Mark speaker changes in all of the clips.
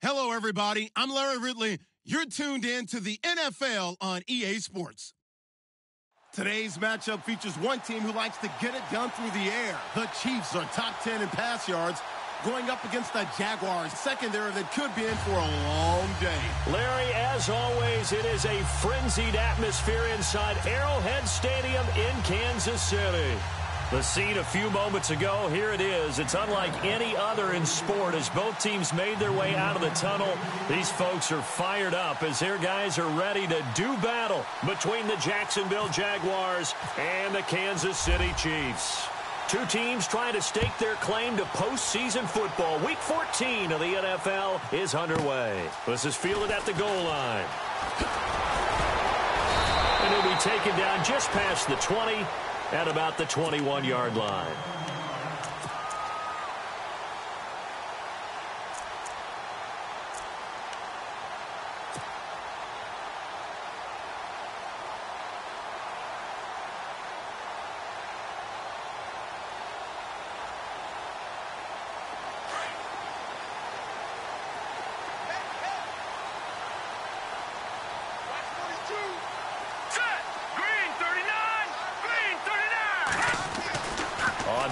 Speaker 1: Hello, everybody. I'm Larry Ridley. You're tuned in to the NFL on EA Sports. Today's matchup features one team who likes to get it done through the air. The Chiefs are top 10 in pass yards, going up against the Jaguars secondary that could be in for a long day.
Speaker 2: Larry, as always, it is a frenzied atmosphere inside Arrowhead Stadium in Kansas City. The scene a few moments ago, here it is. It's unlike any other in sport as both teams made their way out of the tunnel. These folks are fired up as their guys are ready to do battle between the Jacksonville Jaguars and the Kansas City Chiefs. Two teams trying to stake their claim to postseason football. Week 14 of the NFL is underway. This is fielded at the goal line. And he'll be taken down just past the 20 at about the 21-yard line.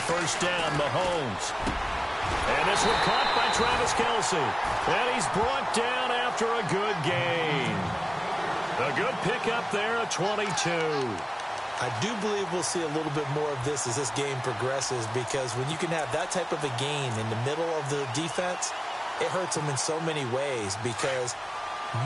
Speaker 2: First down, Mahomes. And this one caught by Travis Kelce. And he's brought down after a good gain. A good pickup there at 22.
Speaker 3: I do believe we'll see a little bit more of this as this game progresses, because when you can have that type of a gain in the middle of the defense, it hurts them in so many ways, because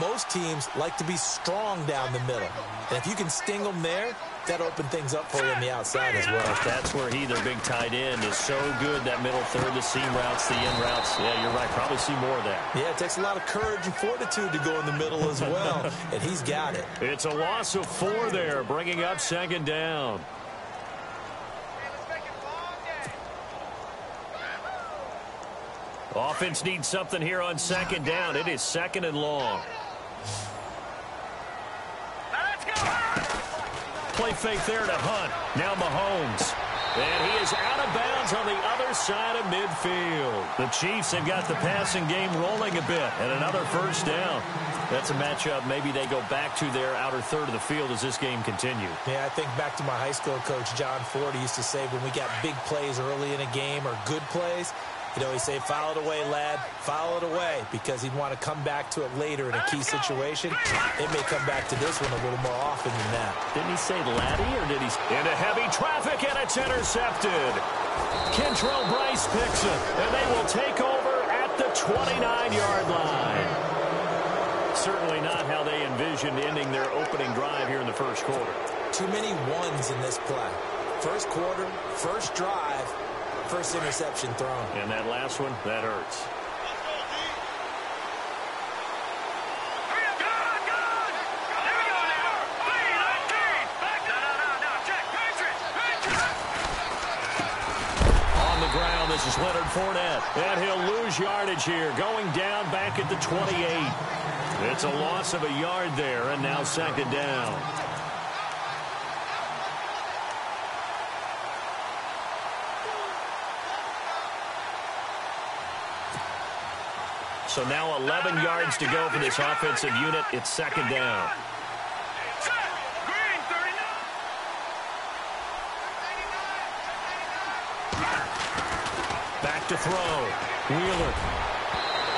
Speaker 3: most teams like to be strong down the middle. And if you can sting them there, that open things up for you on the outside as well.
Speaker 2: That's where he, their big tight end, is so good. That middle third, the seam routes, the in routes. Yeah, you're right. Probably see more of that.
Speaker 3: Yeah, it takes a lot of courage and fortitude to go in the middle as well, and he's got it.
Speaker 2: It's a loss of 4 there, bringing up second down. Offense needs something here on second down. It is second and long. Play fake there to Hunt. Now Mahomes. And he is out of bounds on the other side of midfield. The Chiefs have got the passing game rolling a bit. And another first down. That's a matchup maybe they go back to their outer third of the field as this game continues.
Speaker 3: Yeah, I think back to my high school coach, John Ford. He used to say when we got big plays early in a game or good plays, you know, he'd say, foul it away, lad, foul it away, because he'd want to come back to it later in a key situation. It may come back to this one a little more often than that.
Speaker 2: Didn't he say laddie, or did he? Into heavy traffic, and it's intercepted. Kentrell Bryce picks it, and they will take over at the 29-yard line. Certainly not how they envisioned ending their opening drive here in the first quarter.
Speaker 3: Too many ones in this play. First quarter, first drive, first interception thrown.
Speaker 2: And that last one, that hurts. On the ground, this is Leonard Fournette. And he'll lose yardage here, going down back at the 28. It's a loss of a yard there, and now second down. So now 11 yards to go for this offensive unit. It's second down. Back to throw. Wheeler.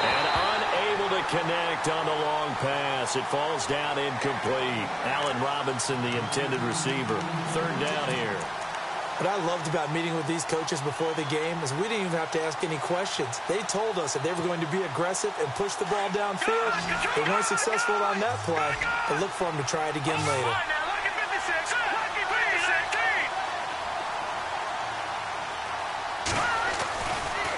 Speaker 2: And unable to connect on the long pass. It falls down incomplete. Allen Robinson, the intended receiver. Third down here.
Speaker 3: What I loved about meeting with these coaches before the game is we didn't even have to ask any questions. They told us that they were going to be aggressive and push the ball downfield. They weren't successful on that play, but look for them to try it again later.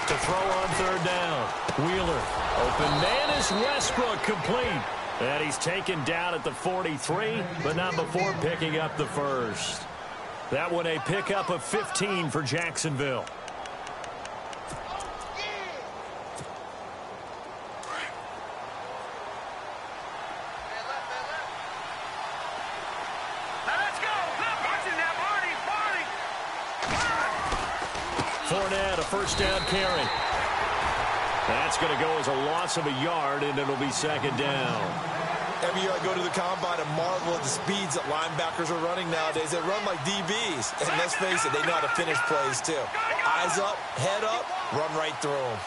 Speaker 2: To throw on third down. Wheeler. Open man is Westbrook, complete. And he's taken down at the 43, but not before picking up the first. That one a pickup of 15 for Jacksonville. Fournette, a first down carry. That's going to go as a loss of a yard, and it'll be second down.
Speaker 3: Every year I go to the combine and marvel at the speeds that linebackers are running nowadays. They run like DBs. And let's face it, they know how to finish plays too. Eyes up, head up, run right through them.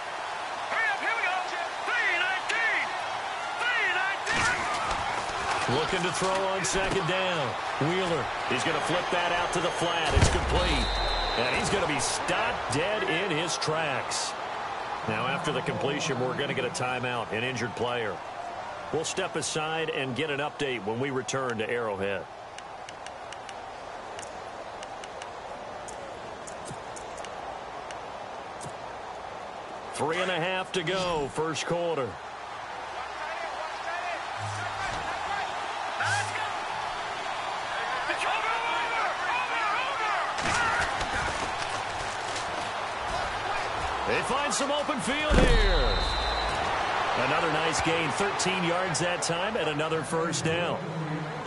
Speaker 2: Looking to throw on second down. Wheeler, he's going to flip that out to the flat. It's complete. And he's going to be stopped dead in his tracks. Now after the completion, we're going to get a timeout, an injured player. We'll step aside and get an update when we return to Arrowhead. Three and a half to go, first quarter. They find some open field here. Another nice gain, 13 yards that time, and another first down.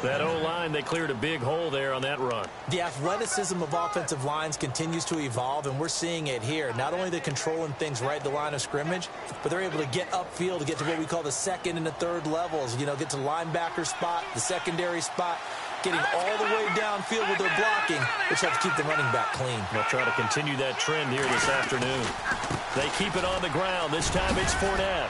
Speaker 2: That O-line, they cleared a big hole there on that run.
Speaker 3: The athleticism of offensive lines continues to evolve, and we're seeing it here. Not only are they controlling things right at the line of scrimmage, but they're able to get upfield to get to what we call the second and the third levels. You know, get to linebacker spot, the secondary spot, getting all the way downfield with their blocking, which helps keep the running back clean.
Speaker 2: They'll try to continue that trend here this afternoon. They keep it on the ground. This time it's Fournette.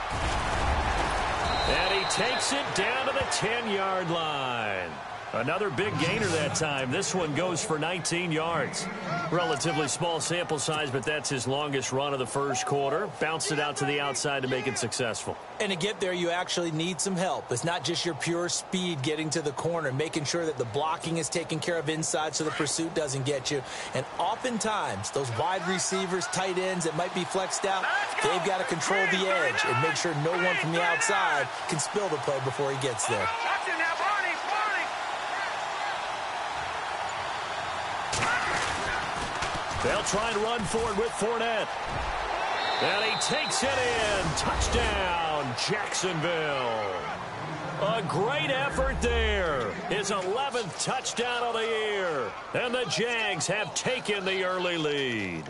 Speaker 2: And he takes it down to the 10-yard line. Another big gainer that time. This one goes for 19 yards. Relatively small sample size, but that's his longest run of the first quarter. Bounced it out to the outside to make it successful.
Speaker 3: And to get there, you actually need some help. It's not just your pure speed getting to the corner, making sure that the blocking is taken care of inside so the pursuit doesn't get you. And oftentimes, those wide receivers, tight ends that might be flexed out, they've got to control the edge and make sure no one from the outside can spill the play before he gets there.
Speaker 2: They'll try and run forward with Fournette. And he takes it in. Touchdown, Jacksonville. A great effort there. His 11th touchdown of the year. And the Jags have taken the early lead.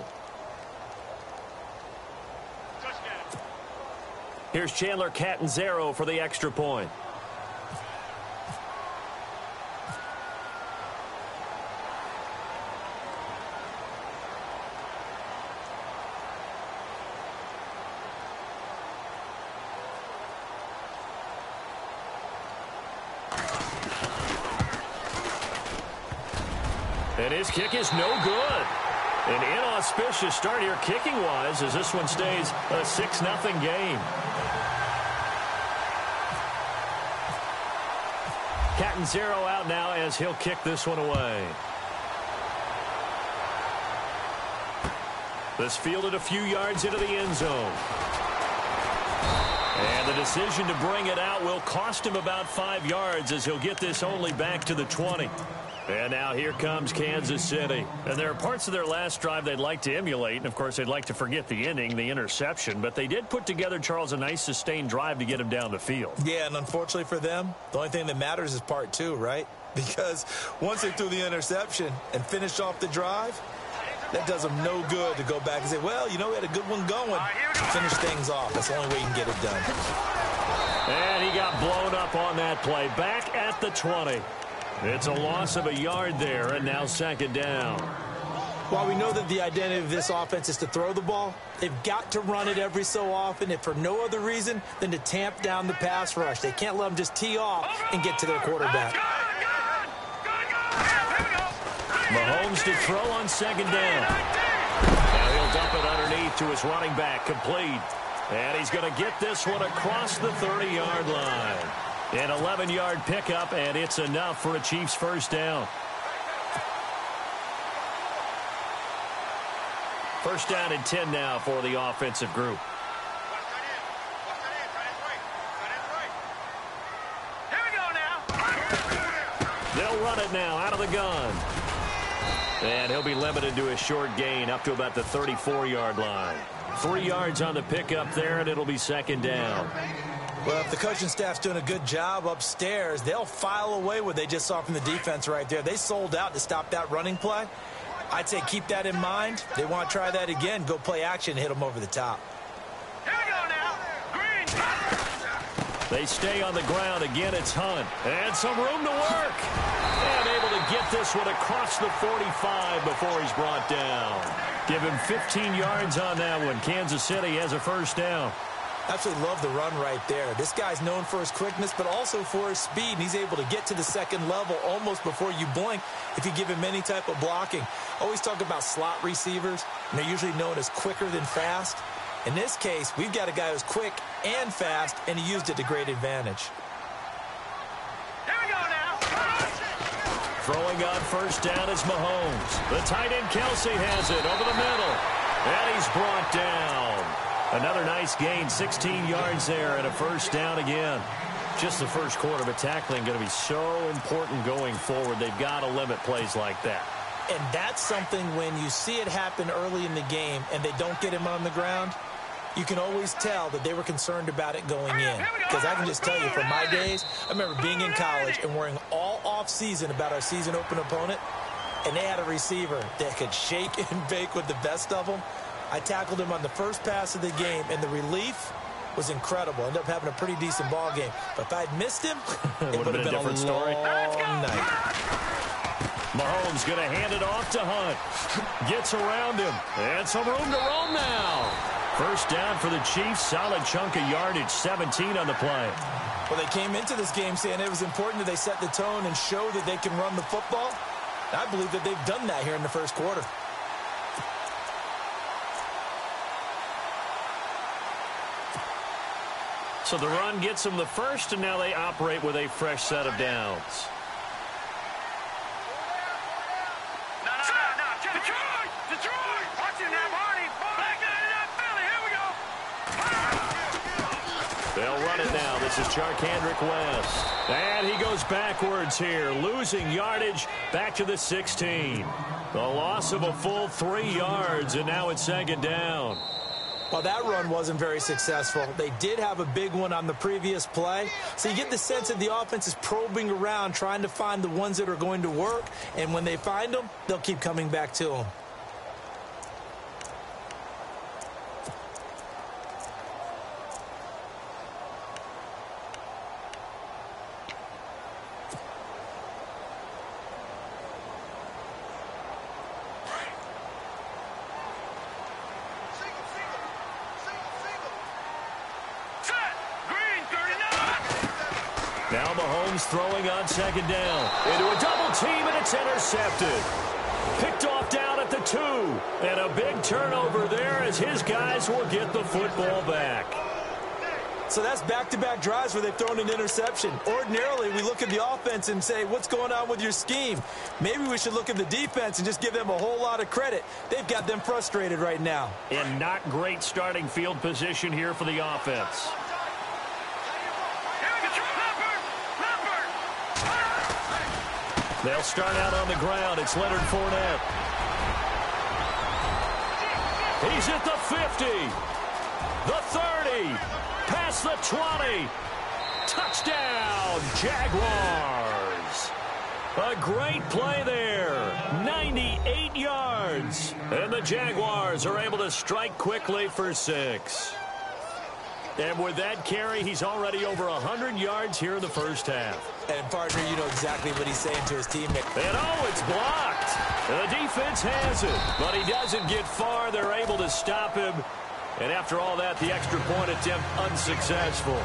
Speaker 2: Here's Chandler Catanzaro for the extra point. And his kick is no good. An inauspicious start here kicking-wise as this one stays a 6-0 game. Catanzaro out now as he'll kick this one away. This fielded a few yards into the end zone. And the decision to bring it out will cost him about 5 yards as he'll get this only back to the 20. And now here comes Kansas City. And there are parts of their last drive they'd like to emulate. And, of course, they'd like to forget the inning, the interception. But they did put together, Charles, a nice sustained drive to get him down the field.
Speaker 3: Yeah, and unfortunately for them, the only thing that matters is part two, right? Because once they threw the interception and finished off the drive, that does them no good to go back and say, well, you know, we had a good one going. Finish things off. That's the only way you can get it done.
Speaker 2: And he got blown up on that play. Back at the 20. It's a loss of a yard there, and now second down.
Speaker 3: While we know that the identity of this offense is to throw the ball, they've got to run it every so often, if for no other reason than to tamp down the pass rush. They can't let them just tee off and get to their quarterback.
Speaker 2: Mahomes to throw on second down. Now he'll dump it underneath to his running back, complete. And he's going to get this one across the 30-yard line. An 11-yard pickup, and it's enough for a Chiefs first down. First down and 10 now for the offensive group.
Speaker 4: Here we go now.
Speaker 2: They'll run it now out of the gun. And he'll be limited to a short gain up to about the 34-yard line. 3 yards on the pickup there, and it'll be second down.
Speaker 3: Well, if the coaching staff's doing a good job upstairs, they'll file away what they just saw from the defense right there. They sold out to stop that running play. I'd say keep that in mind. They want to try that again. Go play action and hit them over the top.
Speaker 4: Here we go now.
Speaker 2: They stay on the ground. Again, it's Hunt. And some room to work. And able to get this one across the 45 before he's brought down. Give him 15 yards on that one. Kansas City has a first down.
Speaker 3: Absolutely love the run right there. This guy's known for his quickness, but also for his speed. And he's able to get to the second level almost before you blink if you give him any type of blocking. Always talk about slot receivers, and they're usually known as quicker than fast. In this case, we've got a guy who's quick and fast, and he used it to great advantage.
Speaker 4: Here we go now.
Speaker 2: Throwing on first down is Mahomes. The tight end Kelsey has it over the middle. And he's brought down. Another nice gain, 16 yards there and a first down again. Just the first quarter, but tackling going to be so important going forward. They've got to limit plays like that.
Speaker 3: And that's something when you see it happen early in the game and they don't get him on the ground, you can always tell that they were concerned about it going in. Because I can just tell you from my days, I remember being in college and worrying all off-season about our season open opponent, and they had a receiver that could shake and bake with the best of them. I tackled him on the first pass of the game, and the relief was incredible. Ended up having a pretty decent ball game. But if I'd missed him, it would have been a different story. Long night.
Speaker 2: Mahomes going to hand it off to Hunt. Gets around him. And some room to roam now. First down for the Chiefs. Solid chunk of yardage. 17 on the play.
Speaker 3: Well, they came into this game saying it was important that they set the tone and show that they can run the football. I believe that they've done that here in the first quarter.
Speaker 2: So the run gets them the first, and now they operate with a fresh set of downs.
Speaker 4: Detroit! Watch it now, Marty! Back it up, Philly! Here we go!
Speaker 2: They'll run it now. This is Charkandrick West. And he goes backwards here, losing yardage back to the 16. The loss of a full 3 yards, and now it's second down.
Speaker 3: Well, that run wasn't very successful. They did have a big one on the previous play. So you get the sense that the offense is probing around, trying to find the ones that are going to work. And when they find them, they'll keep coming back to them.
Speaker 2: Now Mahomes throwing on second down. Into a double team, and it's intercepted. Picked off down at the 2. And a big turnover there as his guys will get the football back.
Speaker 3: So that's back-to-back drives where they've thrown an interception. Ordinarily, we look at the offense and say, what's going on with your scheme? Maybe we should look at the defense and just give them a whole lot of credit. They've got them frustrated right now.
Speaker 2: And not great starting field position here for the offense. They'll start out on the ground. It's Leonard Fournette. He's at the 50. The 30. Past the 20. Touchdown, Jaguars. A great play there. 98 yards. And the Jaguars are able to strike quickly for 6. And with that carry, he's already over 100 yards here in the first half.
Speaker 3: And, partner, you know exactly what he's saying to his teammate.
Speaker 2: And, oh, it's blocked. The defense has it, but he doesn't get far. They're able to stop him. And after all that, the extra point attempt unsuccessful.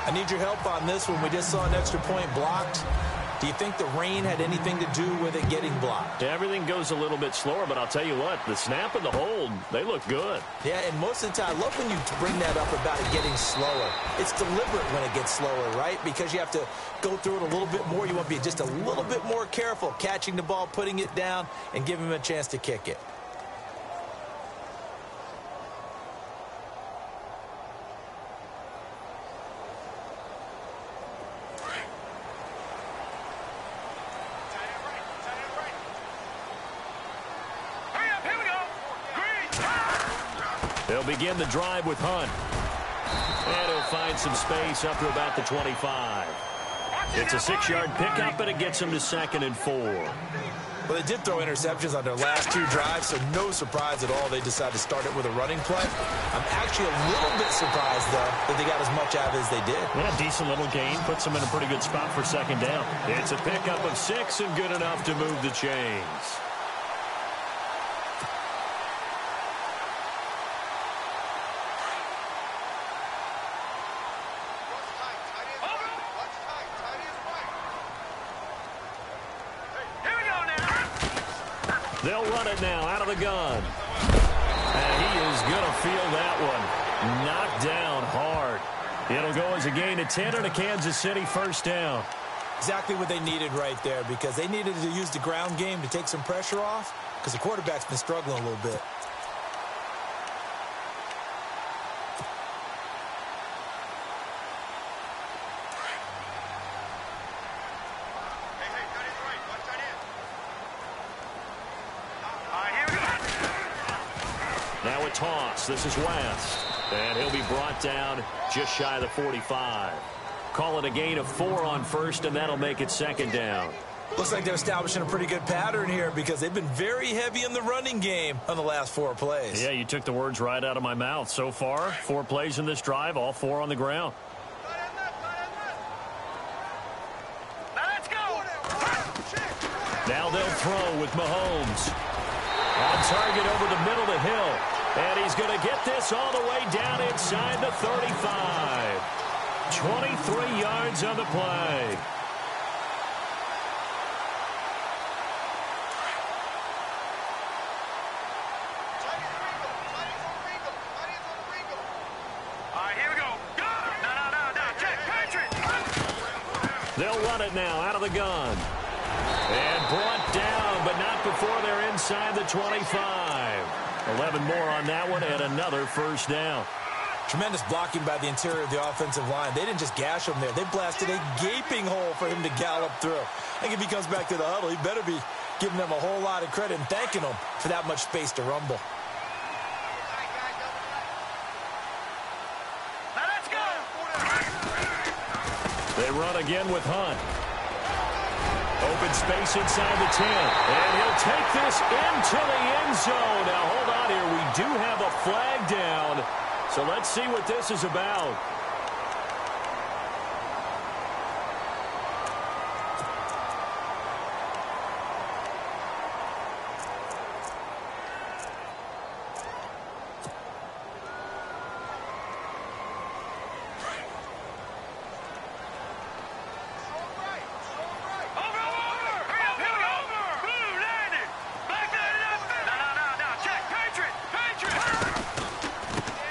Speaker 3: I need your help on this one. We just saw an extra point blocked. Do you think the rain had anything to do with it getting blocked?
Speaker 2: Everything goes a little bit slower, but I'll tell you what, the snap and the hold, they look good.
Speaker 3: Yeah, and most of the time, I love when you bring that up about it getting slower. It's deliberate when it gets slower, right? Because you have to go through it a little bit more. You want to be just a little bit more careful catching the ball, putting it down, and giving him a chance to kick it.
Speaker 2: They'll begin the drive with Hunt. And he'll find some space up to about the 25. It's a 6-yard pickup, and it gets him to 2nd and 4.
Speaker 3: Well, they did throw interceptions on their last 2 drives, so no surprise at all they decided to start it with a running play. I'm actually a little bit surprised, though, that they got as much out of it as they did.
Speaker 2: Yeah, decent little gain. Puts them in a pretty good spot for second down. It's a pickup of 6 and good enough to move the chains. They'll run it now out of the gun. And he is going to feel that one. Knocked down hard. It'll go as a gain of 10 and a Kansas City first down.
Speaker 3: Exactly what they needed right there, because they needed to use the ground game to take some pressure off, because the quarterback's been struggling a little bit.
Speaker 2: Now a toss. This is West. And he'll be brought down just shy of the 45. Call it a gain of 4 on first, and that'll make it second down.
Speaker 3: Looks like they're establishing a pretty good pattern here, because they've been very heavy in the running game on the last 4 plays.
Speaker 2: Yeah, you took the words right out of my mouth. So far, 4 plays in this drive, all 4 on the ground.
Speaker 4: Let's go.
Speaker 2: Now they'll throw with Mahomes. On target over the middle to Hill. And he's going to get this all the way down inside the 35. 23 yards on the play.
Speaker 4: All right, here we go. No. Check, Patriot.
Speaker 2: They'll run it now out of the gun. And brought down, but not before they're inside the 25. 11 more on that one, and another first down.
Speaker 3: Tremendous blocking by the interior of the offensive line. They didn't just gash him there. They blasted a gaping hole for him to gallop through. I think if he comes back to the huddle, he better be giving them a whole lot of credit and thanking them for that much space to rumble.
Speaker 4: Now let's go.
Speaker 2: They run again with Hunt. Open space inside the 10. And he'll take this into the end zone. Now, hold on here. We do have a flag down. So let's see what this is about.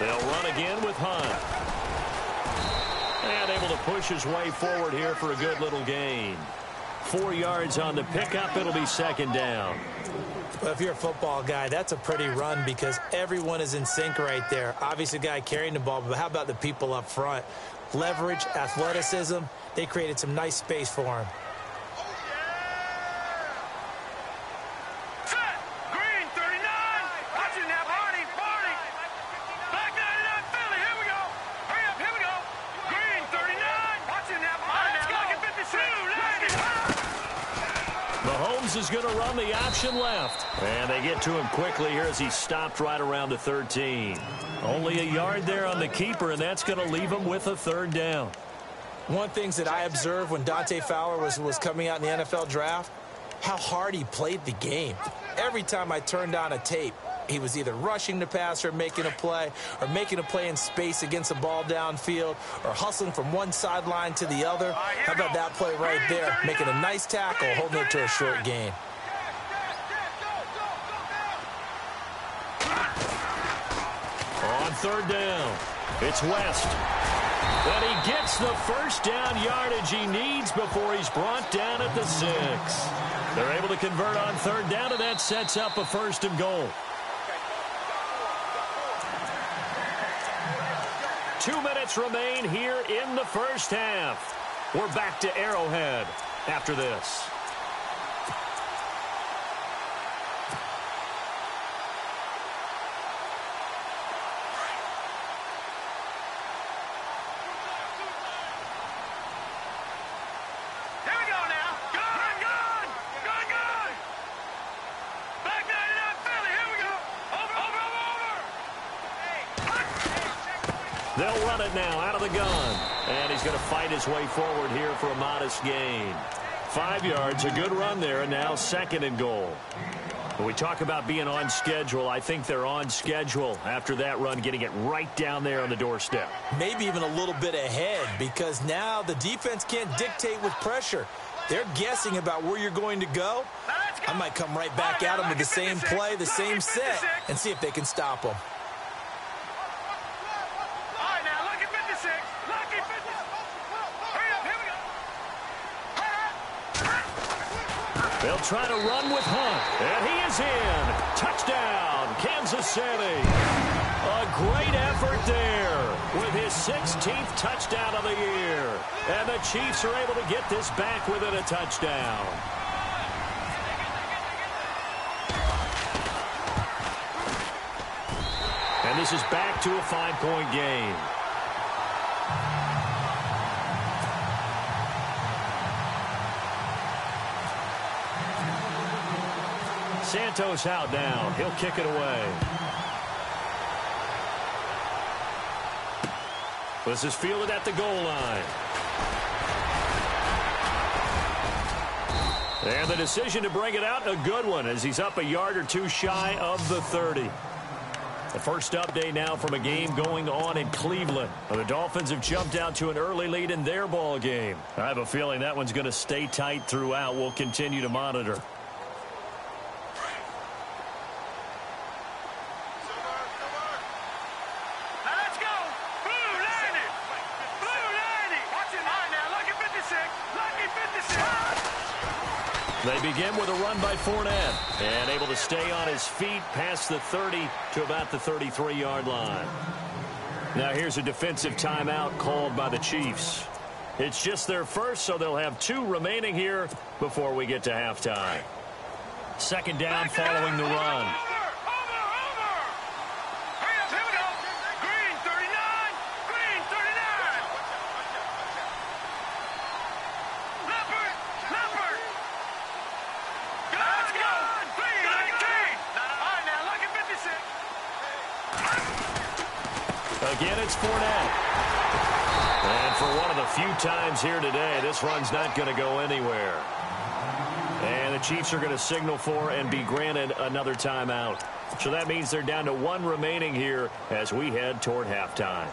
Speaker 2: They'll run again with Hunt. And able to push his way forward here for a good little gain. 4 yards on the pickup. It'll be second down.
Speaker 3: Well, if you're a football guy, that's a pretty run, because everyone is in sync right there. Obviously, the guy carrying the ball, but how about the people up front? Leverage, athleticism, they created some nice space for him.
Speaker 2: Mahomes is going to run the option left. And they get to him quickly here as he stopped right around the 13. Only a yard there on the keeper, and that's going to leave him with a third down.
Speaker 3: One of the things that I observed when Dante Fowler was coming out in the NFL draft, how hard he played the game. Every time I turned on a tape, he was either rushing the passer, or making a play in space against a ball downfield, or hustling from one sideline to the other. How about that play right there? Making a nice tackle, holding it to a short gain.
Speaker 2: On third down, it's West. But he gets the first down yardage he needs before he's brought down at the 6. They're able to convert on third down, and that sets up a first and goal. 2 minutes remain here in the first half. We're back to Arrowhead after this.
Speaker 4: Here we go now. Gun.
Speaker 2: They'll run it now out of the gun. And he's going to fight his way forward here for a modest gain. 5 yards, a good run there, and now 2nd and goal. When we talk about being on schedule, I think they're on schedule after that run, getting it right down there on the doorstep.
Speaker 3: Maybe even a little bit ahead, because now the defense can't dictate with pressure. They're guessing about where you're going to go. I might come right back at them with the same play, the same set, and see if they can stop them.
Speaker 2: They'll try to run with Hunt, and he is in. Touchdown, Kansas City. A great effort there with his 16th touchdown of the year. And the Chiefs are able to get this back within a touchdown. And this is back to a 5-point game. Santos out now. He'll kick it away. This is fielded at the goal line. And the decision to bring it out, a good one, as he's up a yard or two shy of the 30. The first update now from a game going on in Cleveland. The Dolphins have jumped out to an early lead in their ball game. I have a feeling that one's going to stay tight throughout. We'll continue to monitor. They begin with a run by Fournette, and able to stay on his feet past the 30 to about the 33-yard line. Now here's a defensive timeout called by the Chiefs. It's just their first, so they'll have 2 remaining here before we get to halftime. 2nd down following the run. Again, it's Fournette. And for one of the few times here today, this run's not going to go anywhere. And the Chiefs are going to signal for and be granted another timeout. So that means they're down to 1 remaining here as we head toward halftime.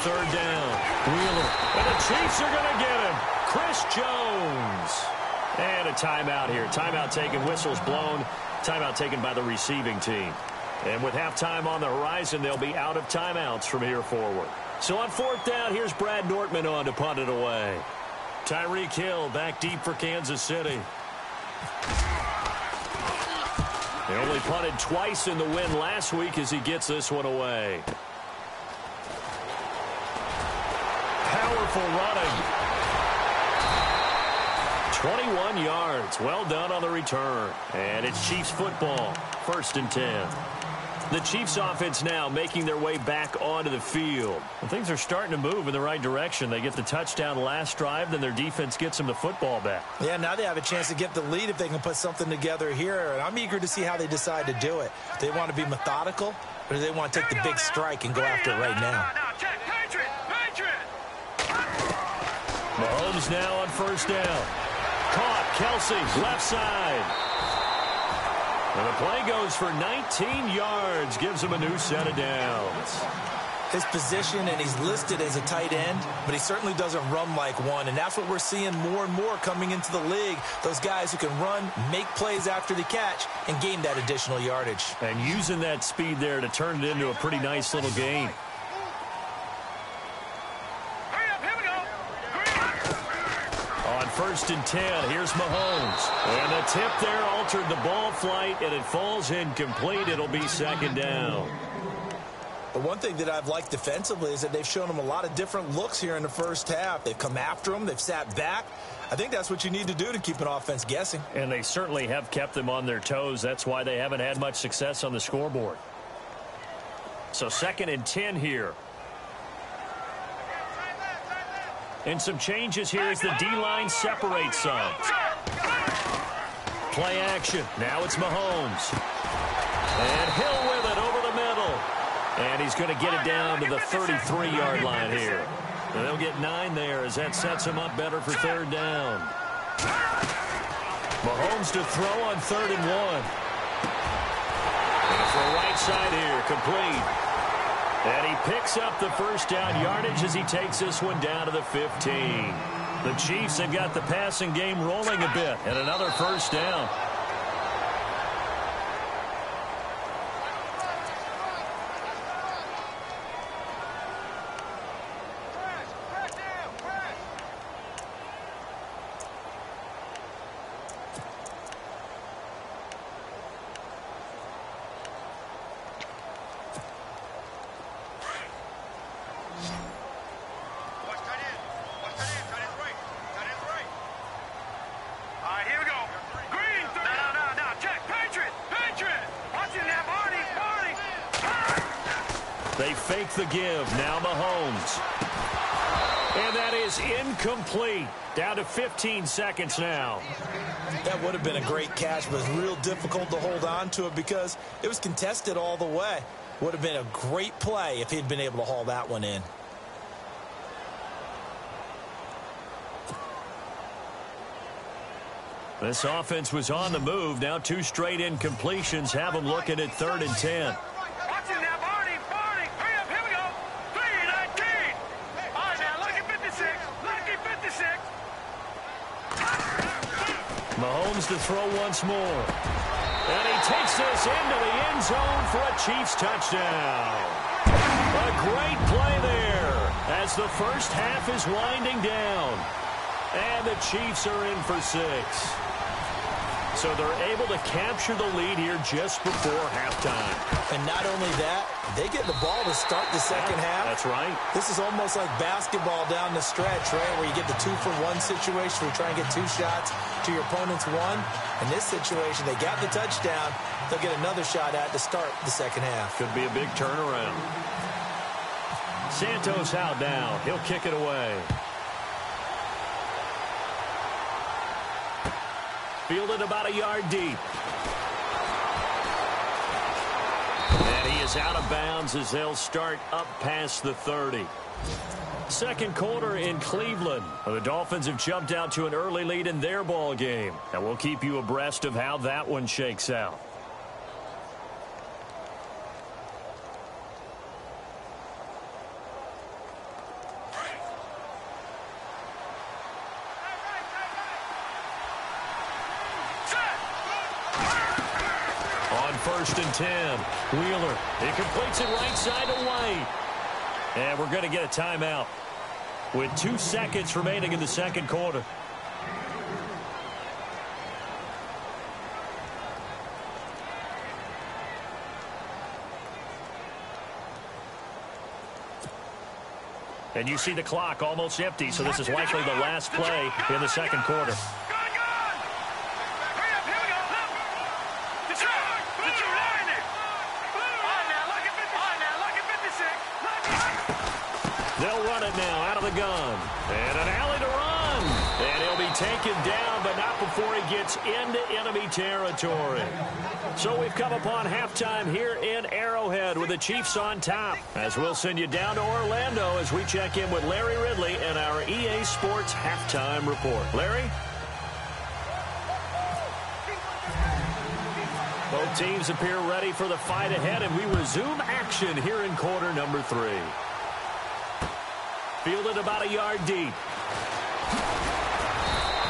Speaker 2: Third down. Wheeler. And the Chiefs are going to get him. Chris Jones. And a timeout here. Timeout taken. Whistles blown. Timeout taken by the receiving team. And with halftime on the horizon, they'll be out of timeouts from here forward. So on 4th down, here's Brad Nortman on to punt it away. Tyreek Hill back deep for Kansas City. They only punted twice in the win last week as he gets this one away. Powerful running. 21 yards. Well done on the return. And it's Chiefs football. 1st and 10. The Chiefs offense now making their way back onto the field. And things are starting to move in the right direction. They get the touchdown last drive, then their defense gets them the football back. Yeah, now they have a chance to get the lead if they can put something together here. And I'm eager to see how they decide to do it. Do they want to be methodical, or do they want to take the big strike and go after it right now? Mahomes now on 1st down. Caught. Kelsey, left side. And the play goes for 19 yards. Gives him a new set of downs. His position, and he's listed as a tight end, but he certainly doesn't run like one. And that's what we're seeing more and more coming into the league. Those guys who can run, make plays after the catch, and gain that additional yardage. And using that speed there to turn it into a pretty nice little game. On 1st and 10. Here's Mahomes. And the tip there altered the ball flight, and it falls incomplete. It'll be 2nd down.
Speaker 3: The one thing that I've liked defensively is that they've shown them a lot of different looks here in the first half. They've come after them. They've sat back. I think that's what you need to do to keep an offense guessing.
Speaker 2: And they certainly have kept them on their toes. That's why they haven't had much success on the scoreboard. So 2nd and 10 here. And some changes here as the D-line separates some. Play action. Now it's Mahomes. And Hill with it over the middle. And he's going to get it down to the 33-yard line here. And they'll get 9 there as that sets him up better for 3rd down. Mahomes to throw on 3rd and 1. And for right side here, complete. And he picks up the 1st down yardage as he takes this one down to the 15. The Chiefs have got the passing game rolling a bit. And another 1st down. They fake the give. Now Mahomes. And that is incomplete. Down to 15 seconds now.
Speaker 3: That would have been a great catch, but it's real difficult to hold on to it because it was contested all the way. Would have been a great play if he'd been able to haul that one in.
Speaker 2: This offense was on the move. Now 2 straight incompletions have them looking at 3rd and 10. Mahomes to throw once more. And he takes this into the end zone for a Chiefs touchdown. A great play there as the first half is winding down. And the Chiefs are in for 6. So they're able to capture the lead here just before halftime.
Speaker 3: And not only that, they get the ball to start the second half.
Speaker 2: That's right.
Speaker 3: This is almost like basketball down the stretch, right, where you get the 2-for-1 situation where you try and get 2 shots to your opponent's 1. In this situation, they got the touchdown. They'll get another shot at to start the second half.
Speaker 2: Could be a big turnaround. Santos out now. He'll kick it away. Fielded about a yard deep. And he is out of bounds as they'll start up past the 30. Second quarter in Cleveland. The Dolphins have jumped out to an early lead in their ball game. And we'll keep you abreast of how that one shakes out. On 1st and 10, Wheeler. He completes it right side to White. And we're going to get a timeout with 2 seconds remaining in the second quarter. And you see the clock almost empty, so this is likely the last play in the second quarter. They'll run it now out of the gun. And an alley to run. And he'll be taken down, but not before he gets into enemy territory. So we've come upon halftime here in Arrowhead with the Chiefs on top. As we'll send you down to Orlando as we check in with Larry Ridley and our EA Sports Halftime Report. Larry? Both teams appear ready for the fight ahead, and we resume action here in quarter number 3. Fielded about a yard deep.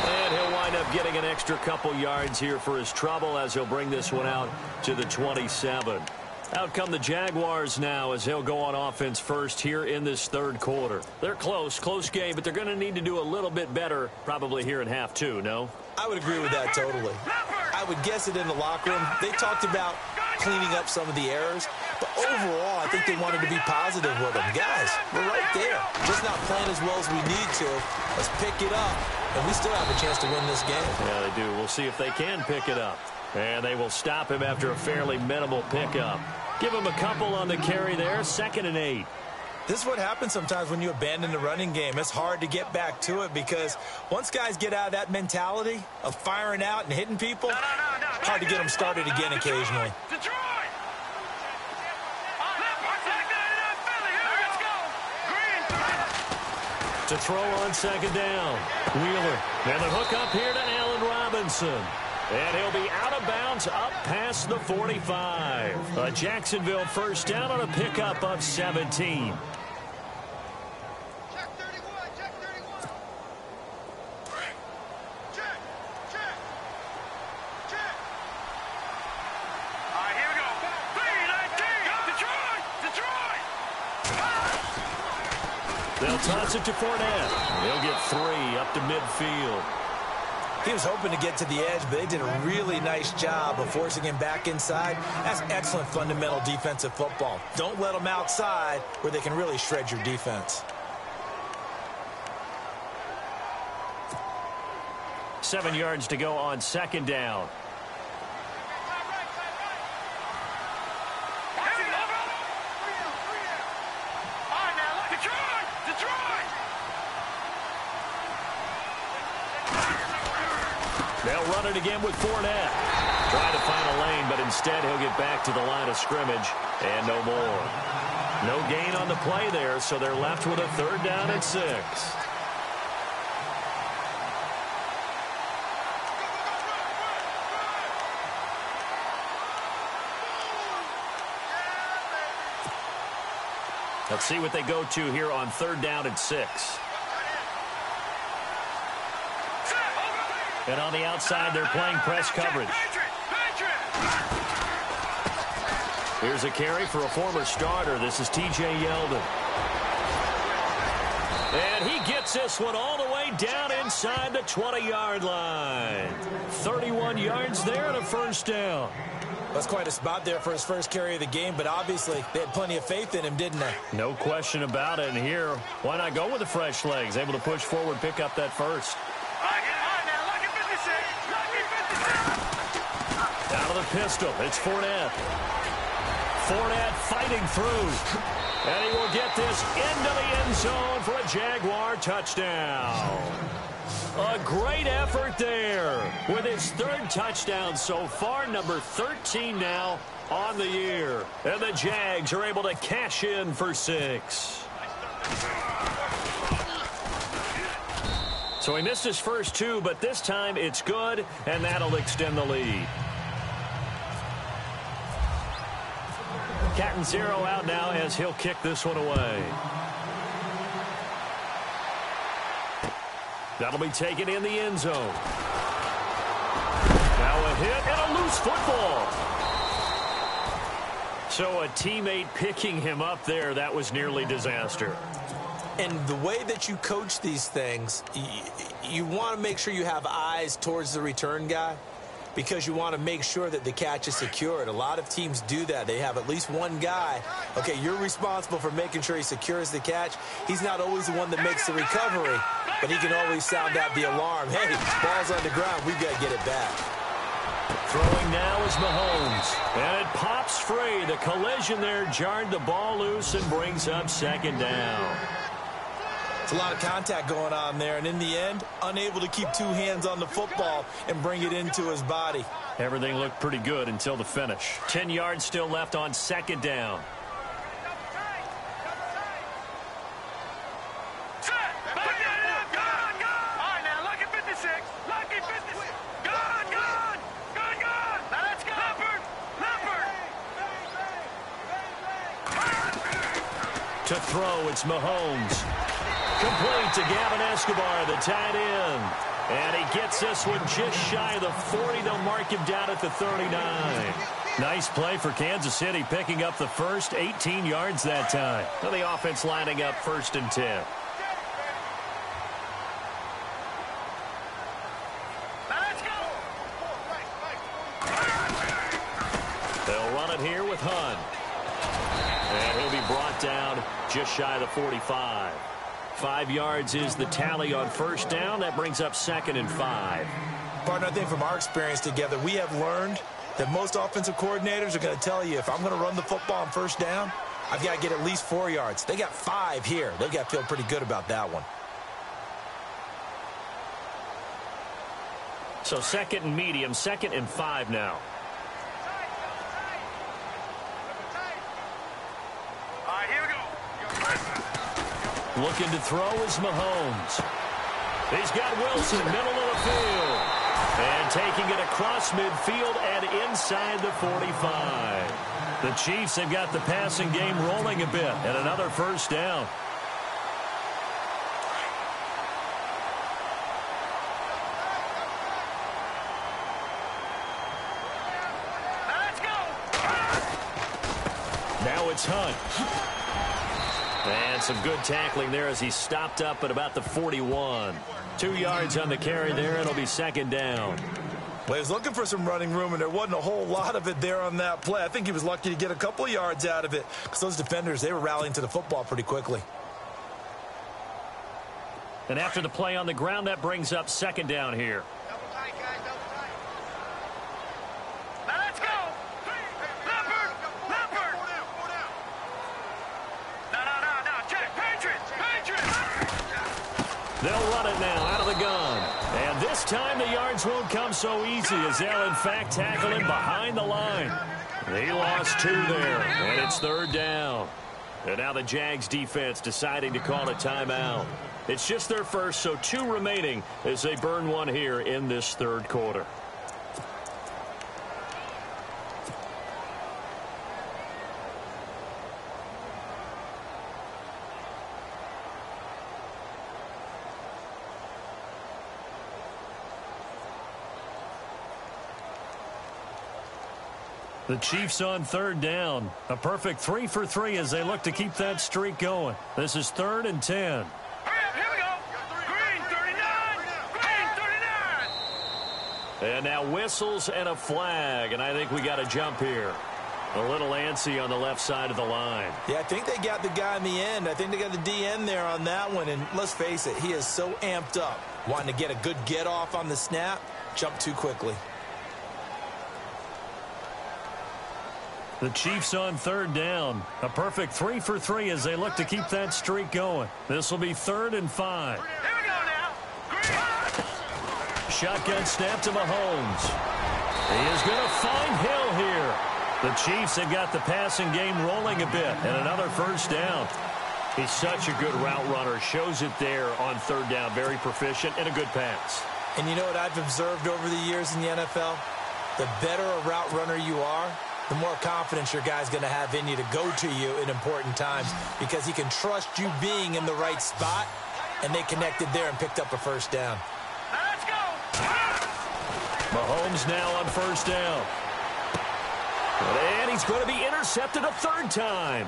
Speaker 2: And he'll wind up getting an extra couple yards here for his trouble as he'll bring this one out to the 27. Out come the Jaguars now as they'll go on offense first here in this third quarter. They're close game, but they're going to need to do a little bit better probably here in half two, no?
Speaker 3: I would agree with that totally. I would guess it in the locker room. They talked about cleaning up some of the errors, but overall, I think they wanted to be positive with them. Guys, we're right there. Just not playing as well as we need to. Let's pick it up, and we still have a chance to win this game.
Speaker 2: Yeah, they do. We'll see if they can pick it up. And they will stop him after a fairly minimal pickup. Give him a couple on the carry there, 2nd and 8.
Speaker 3: This is what happens sometimes when you abandon the running game. It's hard to get back to it because once guys get out of that mentality of firing out and hitting people, hard to get them started again occasionally.
Speaker 2: To throw on 2nd down. Wheeler. And the hook up here to Allen Robinson. And he'll be out of bounds up past the 45. A Jacksonville first down on a pickup of 17. They'll toss it to Fournette. He'll get 3 up to midfield.
Speaker 3: He was hoping to get to the edge, but they did a really nice job of forcing him back inside. That's excellent fundamental defensive football. Don't let them outside where they can really shred your defense.
Speaker 2: 7 yards to go on 2nd down. They'll run it again with Fournette. Trying to find a lane, but instead he'll get back to the line of scrimmage and no more. No gain on the play there, so they're left with a 3rd down and 6. Let's see what they go to here on 3rd down and 6. And on the outside, they're playing press coverage. Here's a carry for a former starter. This is T.J. Yeldon. And he gets this one all the way down inside the 20-yard line. 31 yards there and a first down.
Speaker 3: That's quite a spot there for his first carry of the game, but obviously they had plenty of faith in him, didn't they?
Speaker 2: No question about it. And here, why not go with the fresh legs? Able to push forward, pick up that first. Out of the pistol, it's Fournette. Fournette fighting through. And he will get this into the end zone for a Jaguar touchdown. A great effort there with his 3rd touchdown so far, number 13 now on the year. And the Jags are able to cash in for 6. So he missed his first 2, but this time it's good, and that'll extend the lead. Catanzaro out now as he'll kick this one away. That'll be taken in the end zone. Now a hit and a loose football. So a teammate picking him up there, that was nearly disaster.
Speaker 3: And the way that you coach these things, you want to make sure you have eyes towards the return guy because you want to make sure that the catch is secured. A lot of teams do that. They have at least one guy. Okay, you're responsible for making sure he secures the catch. He's not always the one that makes the recovery, but he can always sound out the alarm. Hey, ball's on the ground. We've got to get it back.
Speaker 2: Throwing now is Mahomes. And it pops free. The collision there jarred the ball loose and brings up 2nd down.
Speaker 3: It's a lot of contact going on there, and in the end, unable to keep 2 hands on the football and bring it into his body.
Speaker 2: Everything looked pretty good until the finish. 10 yards still left on 2nd down. To throw, it's Mahomes. Complete to Gavin Escobar, the tight end. And he gets this one just shy of the 40. They'll mark him down at the 39. Nice play for Kansas City, picking up the first 18 yards that time. So the offense lining up 1st and 10. They'll run it here with Hunt. And he'll be brought down just shy of the 45. 5 yards is the tally on 1st down. That brings up 2nd and 5.
Speaker 3: Partner, I think from our experience together, we have learned that most offensive coordinators are going to tell you, if I'm going to run the football on 1st down, I've got to get at least 4 yards. They got 5 here. They've got to feel pretty good about that one.
Speaker 2: So 2nd and medium, 2nd and 5 now.
Speaker 4: All right, here we go.
Speaker 2: Looking to throw is Mahomes. He's got Wilson, middle of the field. And taking it across midfield and inside the 45. The Chiefs have got the passing game rolling a bit. And another 1st down.
Speaker 4: Let's go.
Speaker 2: Now it's Hunt. And some good tackling there as he stopped up at about the 41. 2 yards on the carry there. It'll be 2nd down.
Speaker 3: Well, he was looking for some running room, and there wasn't a whole lot of it there on that play. I think he was lucky to get a couple of yards out of it because those defenders, they were rallying to the football pretty quickly.
Speaker 2: And after the play on the ground, that brings up 2nd down here.
Speaker 4: Double tight, guys, double tight. Now let's go. Leopard. No. Check. Patriots.
Speaker 2: They'll run it now out of the gun. And this time the yards won't come so easy as they'll, in fact, tackle him behind the line. He lost 2 there, and it's 3rd down. And now the Jags defense deciding to call a timeout. It's just their first, so 2 remaining as they burn 1 here in this 3rd quarter. The Chiefs on 3rd down. A perfect 3 for 3 as they look to keep that streak going. This is 3rd and 10.
Speaker 4: Hurry up, here we go. Green 39.
Speaker 2: And now whistles and a flag, and I think we got a jump here. A little antsy on the left side of the line.
Speaker 3: Yeah, I think they got the guy in the end. I think they got the DN there on that one, and let's face it, he is so amped up, wanting to get a good get off on the snap, jump too quickly.
Speaker 2: The Chiefs on 3rd down. A perfect 3 for 3 as they look to keep that streak going. This will be 3rd and 5.
Speaker 4: Here we go now. Green.
Speaker 2: Shotgun snap to Mahomes. He is going to find Hill here. The Chiefs have got the passing game rolling a bit. And another 1st down. He's such a good route runner. Shows it there on 3rd down. Very proficient and a good pass.
Speaker 3: And you know what I've observed over the years in the NFL? The better a route runner you are, the more confidence your guy's going to have in you to go to you in important times because he can trust you being in the right spot, and they connected there and picked up a 1st down.
Speaker 4: Let's go.
Speaker 2: Mahomes now on 1st down. And he's going to be intercepted a 3rd time.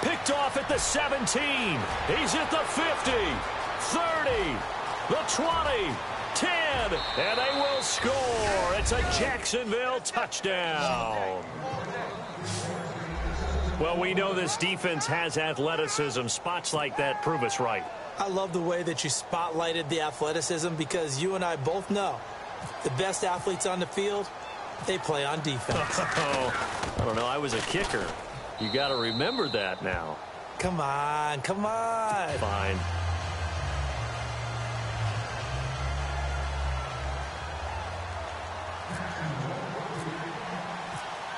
Speaker 2: Picked off at the 17. He's at the 50, 30, the 20. 10, and they will score. It's a Jacksonville touchdown. Well, we know this defense has athleticism. Spots like that prove us right.
Speaker 3: I love the way that you spotlighted the athleticism because you and I both know the best athletes on the field, they play on defense.
Speaker 2: I don't know. I was a kicker. You got to remember that now.
Speaker 3: Come on.
Speaker 2: Fine.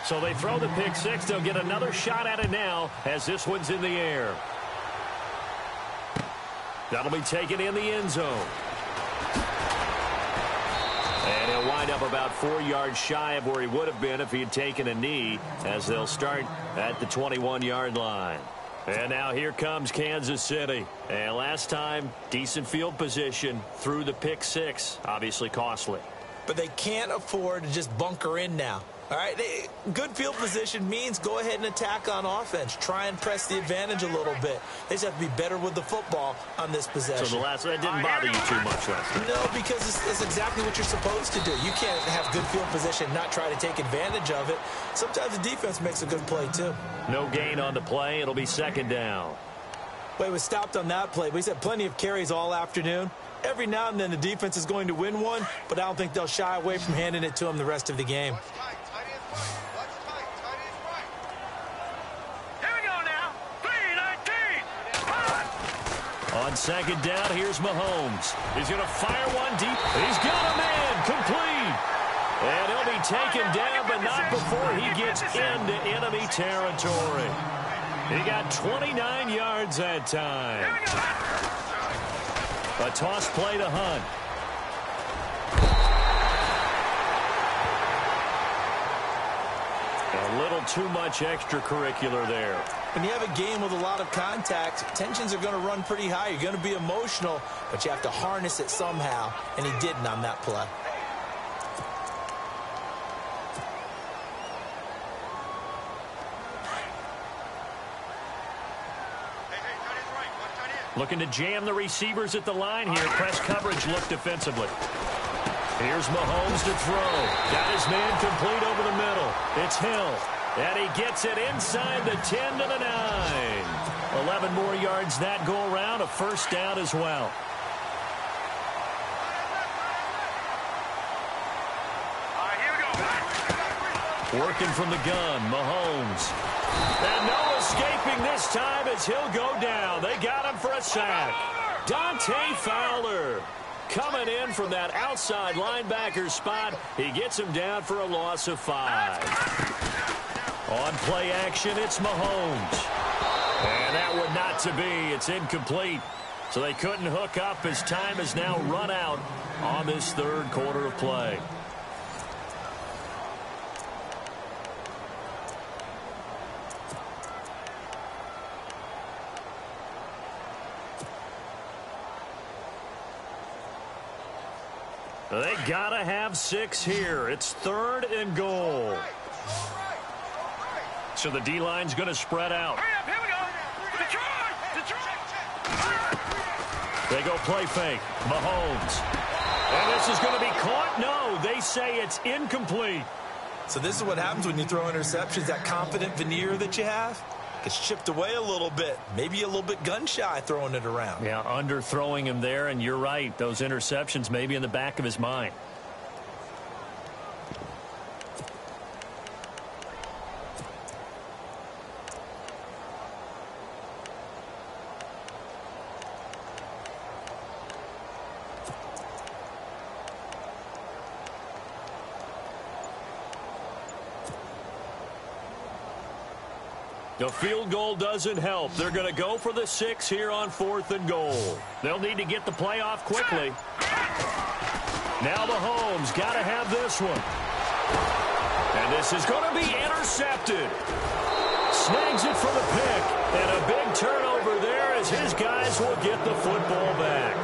Speaker 2: So they throw the pick 6. They'll get another shot at it now as this one's in the air. That'll be taken in the end zone. And he'll wind up about 4 yards shy of where he would have been if he had taken a knee as they'll start at the 21-yard line. And now here comes Kansas City. And last time, decent field position through the pick 6. Obviously costly.
Speaker 3: but they can't afford to just bunker in now. All right, good field position means go ahead and attack on offense. Try and press the advantage a little bit. They just have to be better with the football on this possession.
Speaker 2: So the last one didn't bother you too much, Lester?
Speaker 3: No, because it's exactly what you're supposed to do. You can't have good field position and not try to take advantage of it. Sometimes the defense makes a good play, too.
Speaker 2: No gain on the play. It'll be second down.
Speaker 3: Well, he was stopped on that play, but he's had plenty of carries all afternoon. Every now and then the defense is going to win one, but I don't think they'll shy away from handing it to him the rest of the game.
Speaker 2: On second down, here's Mahomes. He's going to fire one deep. He's got a man complete. And he'll be taken down, but not before he gets into enemy territory. He got 29 yards that time. A toss play to Hunt. A little too much extracurricular there.
Speaker 3: When you have a game with a lot of contact, tensions are going to run pretty high. You're going to be emotional, but you have to harness it somehow, and he didn't on that play.
Speaker 2: Looking to jam the receivers at the line here. Press coverage look defensively. Here's Mahomes to throw. Got his man complete over the middle. It's Hill. And he gets it inside the 10 to the 9. 11 more yards that go around. A first down as well. Working from the gun, Mahomes. And no escaping this time as he'll go down. They got him for a sack. Dante Fowler coming in from that outside linebacker spot. He gets him down for a loss of 5. On play action, it's Mahomes. And that one not to be. It's incomplete. So they couldn't hook up as time has now run out on this third quarter of play. They gotta have 6 here. It's 3rd and goal. So the D-line's going to spread out.
Speaker 4: Here we go. Detroit.
Speaker 2: They go play fake. Mahomes. And this is going to be caught. No, they say it's incomplete.
Speaker 3: So this is what happens when you throw interceptions. That confident veneer that you have gets chipped away a little bit. Maybe a little bit gun-shy throwing it around.
Speaker 2: Yeah, underthrowing him there, and you're right. Those interceptions may be in the back of his mind. The field goal doesn't help. They're going to go for the 6 here on 4th and goal. They'll need to get the play off quickly. Now Mahomes got to have this one. And this is going to be intercepted. Snags it for the pick. And a big turnover there as his guys will get the football back.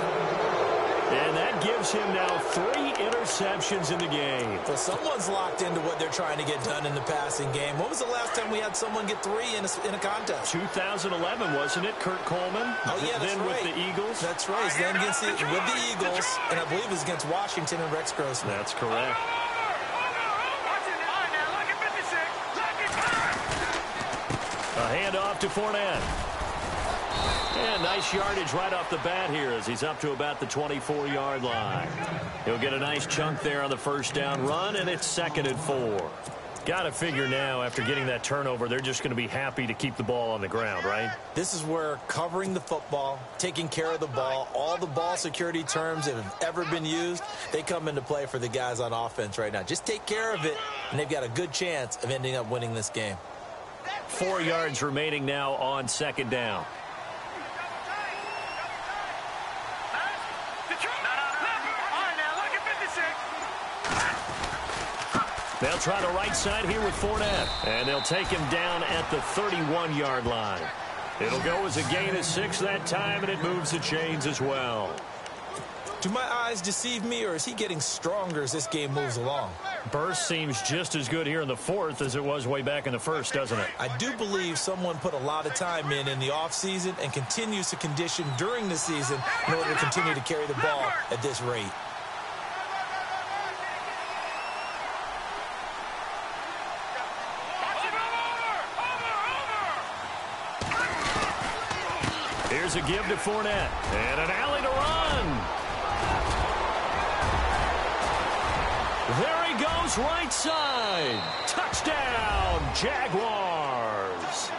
Speaker 2: And that gives him now 3 interceptions in the game.
Speaker 3: So someone's locked into what they're trying to get done in the passing game. When was the last time we had someone get 3 in a contest?
Speaker 2: 2011, wasn't it? Kurt Coleman?
Speaker 3: Oh, yeah, that's
Speaker 2: then
Speaker 3: right.
Speaker 2: with the Eagles?
Speaker 3: That's right. Then with the Eagles, and I believe it was against Washington and Rex Grossman.
Speaker 2: That's correct. A handoff to Fournette. And nice yardage right off the bat here as he's up to about the 24-yard line. He'll get a nice chunk there on the first down run, and it's 2nd and 4. Got to figure now, after getting that turnover, they're just going to be happy to keep the ball on the ground, right?
Speaker 3: This is where covering the football, taking care of the ball, all the ball security terms that have ever been used, they come into play for the guys on offense right now. Just take care of it, and they've got a good chance of ending up winning this game.
Speaker 2: 4 yards remaining now on 2nd down. They'll try the right side here with Fournette. And they'll take him down at the 31-yard line. It'll go as a gain of 6 that time, and it moves the chains as well.
Speaker 3: Do my eyes deceive me, or is he getting stronger as this game moves along?
Speaker 2: Burst seems just as good here in the fourth as it was way back in the first, doesn't it?
Speaker 3: I do believe someone put a lot of time in the offseason and continues to condition during the season in order to continue to carry the ball at this rate.
Speaker 2: Here's a give to Fournette. And an alley to run. There he goes, right side. Touchdown, Jaguars.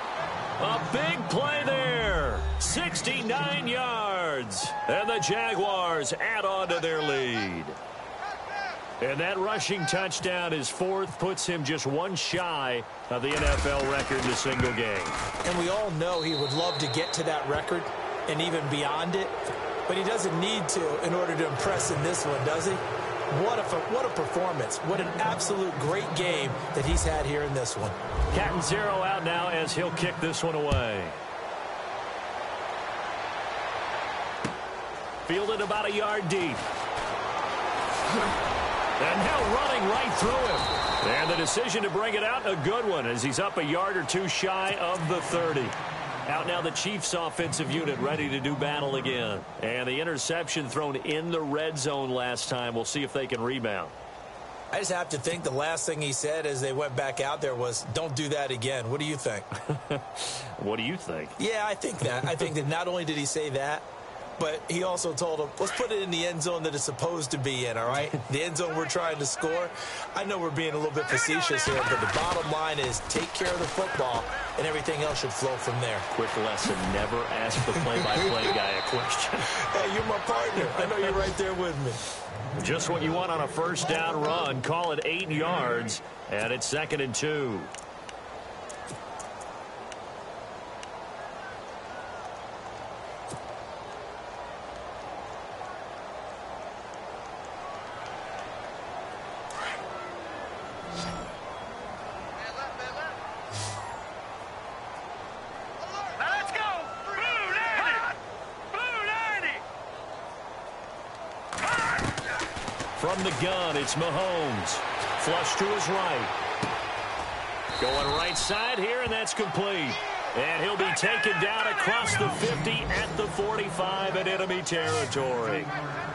Speaker 2: A big play there. 69 yards. And the Jaguars add on to their lead. And that rushing touchdown, his fourth, puts him just one shy of the NFL record in a single game.
Speaker 3: And we all know he would love to get to that record and even beyond it, but he doesn't need to in order to impress in this one, does he? What a performance. What an absolute great game that he's had here in this one.
Speaker 2: Cat and zero out now as he'll kick this one away. Fielded about a yard deep. And now running right through him. And the decision to bring it out, a good one, as he's up a yard or two shy of the 30. Out now the Chiefs offensive unit ready to do battle again. And the interception thrown in the red zone last time. We'll see if they can rebound.
Speaker 3: I just have to think the last thing he said as they went back out there was, don't do that again. What do you think?
Speaker 2: What do you think?
Speaker 3: Yeah, I think that. I think that not only did he say that, but he also told him, let's put it in the end zone that it's supposed to be in, all right? The end zone we're trying to score. I know we're being a little bit facetious here, but the bottom line is take care of the football, and everything else should flow from there.
Speaker 2: Quick lesson, never ask the play-by-play guy a question.
Speaker 3: Hey, you're my partner. I know you're right there with me.
Speaker 2: Just what you want on a first down run. Call it 8 yards, and it's 2nd and 2. From the gun, it's Mahomes. Flush to his right. Going right side here, and that's complete. And he'll be taken down across the 50 at the 45 in enemy territory.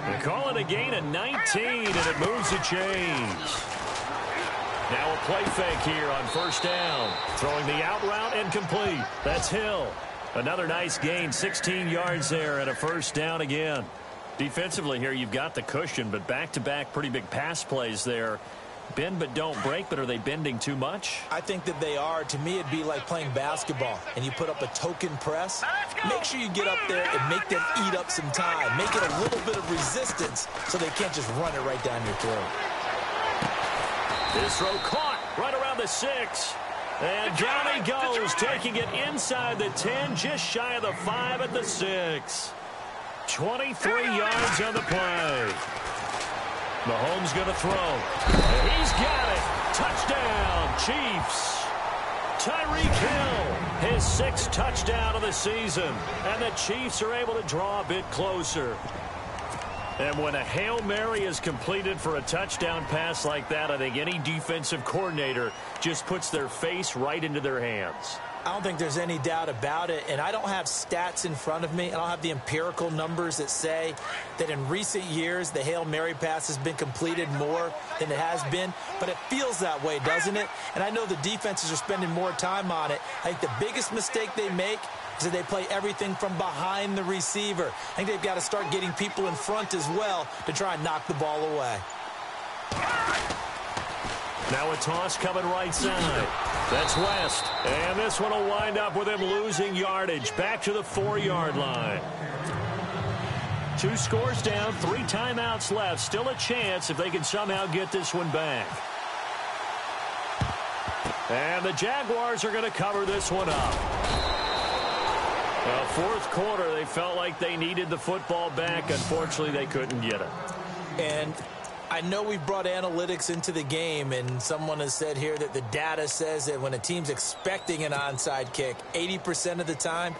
Speaker 2: They call it a gain of 19, and it moves the chains. Now a play fake here on first down. Throwing the out route and complete. That's Hill. Another nice gain, 16 yards there, and a first down again. Defensively here, you've got the cushion, but back-to-back pretty big pass plays there. Bend but don't break, but are they bending too much?
Speaker 3: I think that they are. To me, it'd be like playing basketball, and you put up a token press. Make sure you get up there and make them eat up some time. Make it a little bit of resistance so they can't just run it right down your throat.
Speaker 2: This throw caught right around the 6. And down he goes, taking it inside the 10, just shy of the 5 at the 6. 23 yards on the play. Mahomes going to throw. And he's got it. Touchdown, Chiefs. Tyreek Hill, his 6th touchdown of the season. And the Chiefs are able to draw a bit closer. And when a Hail Mary is completed for a touchdown pass like that, I think any defensive coordinator just puts their face right into their hands.
Speaker 3: I don't think there's any doubt about it, and I don't have stats in front of me. I don't have the empirical numbers that say that in recent years the Hail Mary pass has been completed more than it has been, but it feels that way, doesn't it? And I know the defenses are spending more time on it. I think the biggest mistake they make is that they play everything from behind the receiver. I think they've got to start getting people in front as well to try and knock the ball away.
Speaker 2: Now a toss coming right side. That's West. And this one will wind up with him losing yardage. Back to the 4-yard line. 2 scores down, 3 timeouts left. Still a chance if they can somehow get this one back. And the Jaguars are going to cover this one up. Well, 4th quarter, they felt like they needed the football back. Unfortunately, they couldn't get it.
Speaker 3: And I know we've brought analytics into the game, and someone has said here that the data says that when a team's expecting an onside kick, 80% of the time,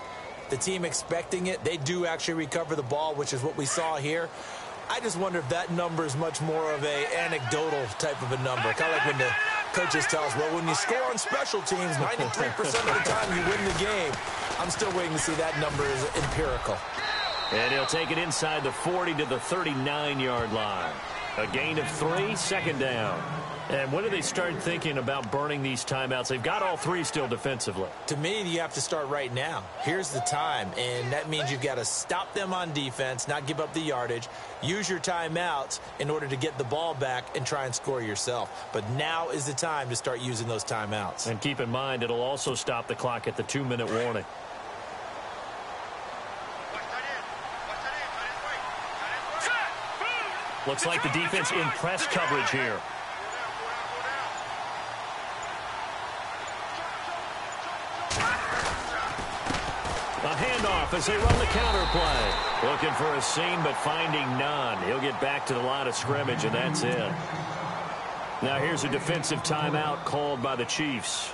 Speaker 3: the team expecting it, they do actually recover the ball, which is what we saw here. I just wonder if that number is much more of a anecdotal type of a number. Kind of like when the coaches tell us, well, when you score on special teams, 93% of the time you win the game. I'm still waiting to see that number is empirical.
Speaker 2: And he'll take it inside the 40 to the 39-yard line. A gain of 3, second down. And when do they start thinking about burning these timeouts? They've got all 3 still defensively.
Speaker 3: To me, you have to start right now. Here's the time, and that means you've got to stop them on defense, not give up the yardage, use your timeouts in order to get the ball back and try and score yourself. But now is the time to start using those timeouts.
Speaker 2: And keep in mind, it'll also stop the clock at the 2-minute warning. Looks like the defense in press coverage here. A handoff as they run the counter play. Looking for a seam, but finding none. He'll get back to the line of scrimmage, and that's it. Now here's a defensive timeout called by the Chiefs.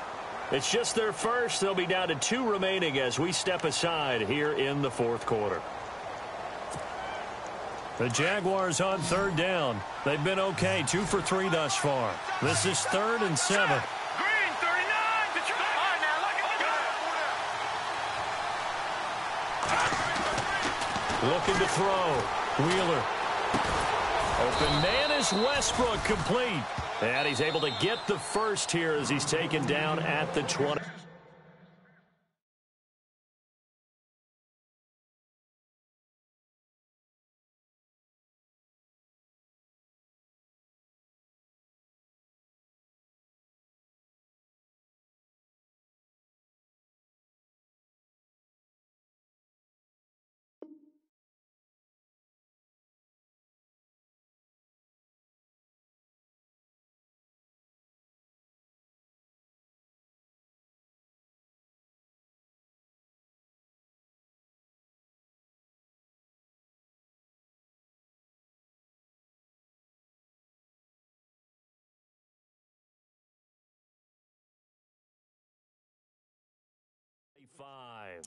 Speaker 2: It's just their first. They'll be down to 2 remaining as we step aside here in the fourth quarter. The Jaguars on third down. They've been okay, 2 for 3 thus far. This is 3rd and 7.
Speaker 4: Green, 39, Detroit. All right, now,
Speaker 2: Looking to throw. Wheeler. Open man is Westbrook, complete. And he's able to get the first here as he's taken down at the 20. Five.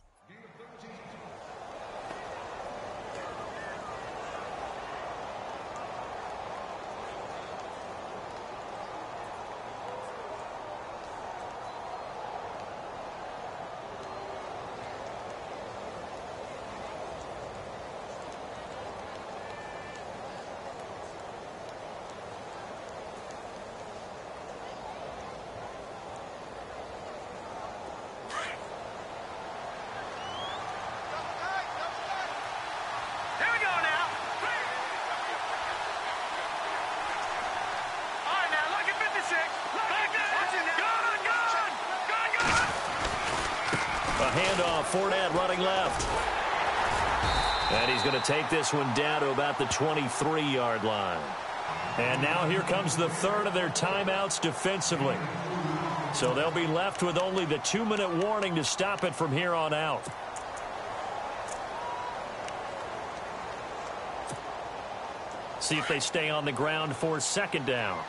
Speaker 2: Handoff, Fournette running left. And he's going to take this one down to about the 23-yard line. And now here comes the third of their timeouts defensively. So they'll be left with only the 2-minute warning to stop it from here on out. See if they stay on the ground for second down.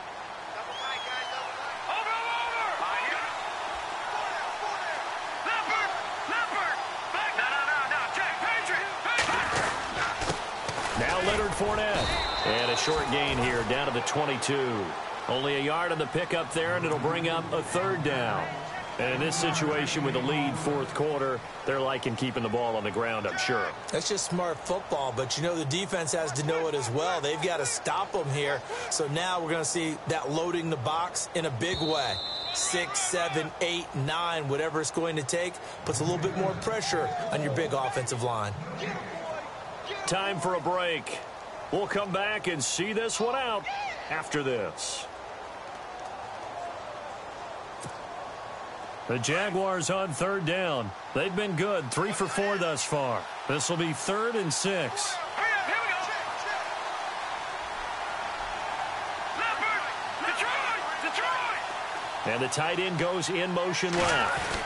Speaker 2: Fournette. And a short gain here down to the 22. Only a yard on the pickup there, and it'll bring up a third down. And in this situation with a lead fourth quarter, they're liking keeping the ball on the ground, I'm sure.
Speaker 3: That's just smart football, but you know the defense has to know it as well. They've got to stop them here. So now we're going to see that loading the box in a big way. 6, 7, 8, 9, whatever it's going to take, puts a little bit more pressure on your big offensive line.
Speaker 2: Time for a break. We'll come back and see this one out after this. The Jaguars on third down. They've been good, 3 for 4 thus far. This will be 3rd and 6. And the tight end goes in motion left.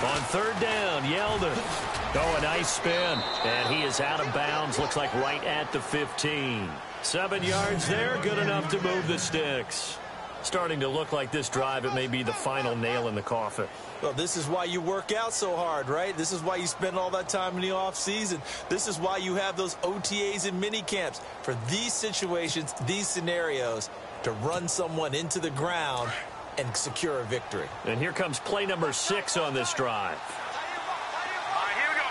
Speaker 2: On third down, Yeldon. Oh, a nice spin. And he is out of bounds. Looks like right at the 15. 7 yards there. Good enough to move the sticks. Starting to look like this drive, it may be the final nail in the coffin.
Speaker 3: Well, this is why you work out so hard, right? This is why you spend all that time in the offseason. This is why you have those OTAs and mini camps for these situations, these scenarios, to run someone into the ground and secure a victory.
Speaker 2: And here comes play number 6 on this drive.
Speaker 4: All right, here we go.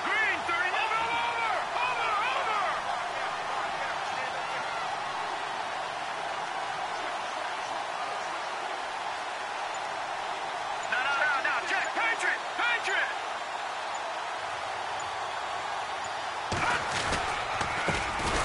Speaker 4: Green, 30. Over. No. Check. Patriot.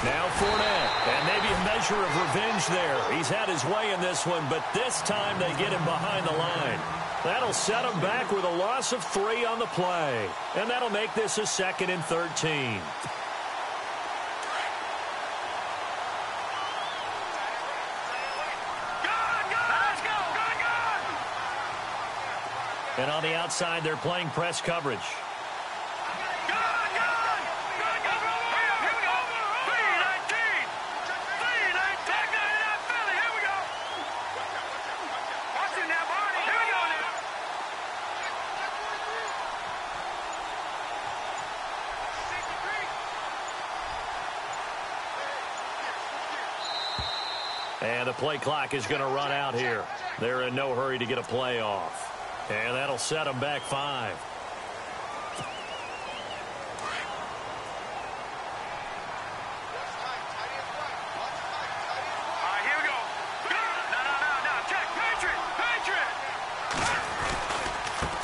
Speaker 2: Now Fournette, and maybe a measure of revenge there. He's had his way in this one, but this time they get him behind the line. That'll set him back with a loss of 3 on the play, and that'll make this a 2nd and 13.
Speaker 4: Let's go.
Speaker 2: And on the outside, they're playing press coverage. And the play clock is going to run out here. They're in no hurry to get a play off. And that'll set them back 5.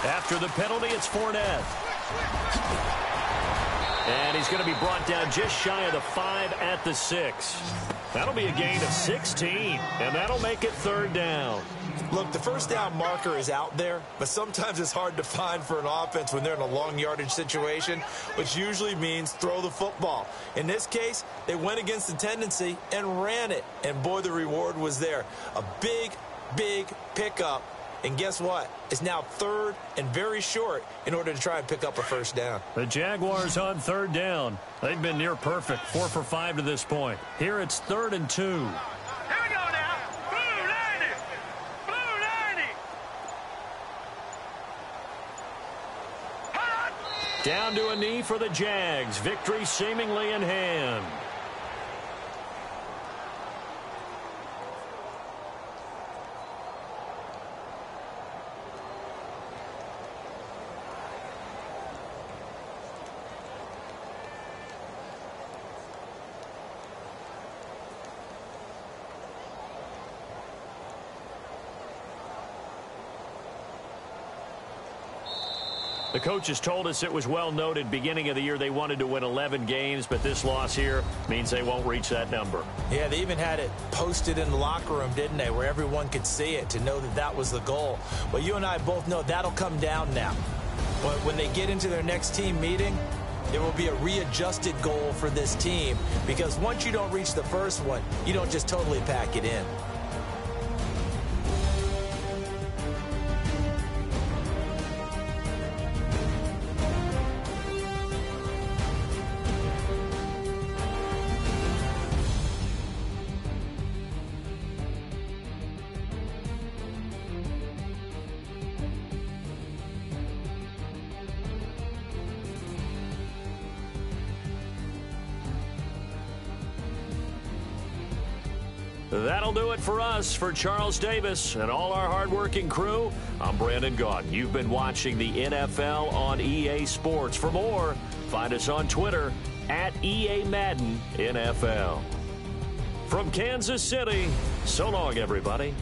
Speaker 2: After the penalty, it's Fournette. And he's going to be brought down just shy of the 5 at the 6. That'll be a gain of 16, and that'll make it 3rd down.
Speaker 3: Look, the first down marker is out there, but sometimes it's hard to find for an offense when they're in a long yardage situation, which usually means throw the football. In this case, they went against the tendency and ran it, and boy, the reward was there. A big pickup. And guess what? It's now 3rd and very short in order to try and pick up a first down.
Speaker 2: The Jaguars on 3rd down. They've been near perfect, 4 for 5 to this point. Here it's 3rd and 2.
Speaker 4: Here we go now. Blue 90.
Speaker 2: Down to a knee for the Jags. Victory seemingly in hand. The coaches told us it was well noted beginning of the year they wanted to win 11 games, but this loss here means they won't reach that number.
Speaker 3: Yeah, they even had it posted in the locker room, didn't they, where everyone could see it to know that that was the goal. Well, you and I both know that'll come down now. But when they get into their next team meeting, there will be a readjusted goal for this team, because once you don't reach the first one, you don't just totally pack it in.
Speaker 2: That'll do it for us. For Charles Davis and all our hardworking crew, I'm Brandon Gaudin. You've been watching the NFL on EA Sports. For more, find us on Twitter at EA Madden NFL. From Kansas City, so long, everybody.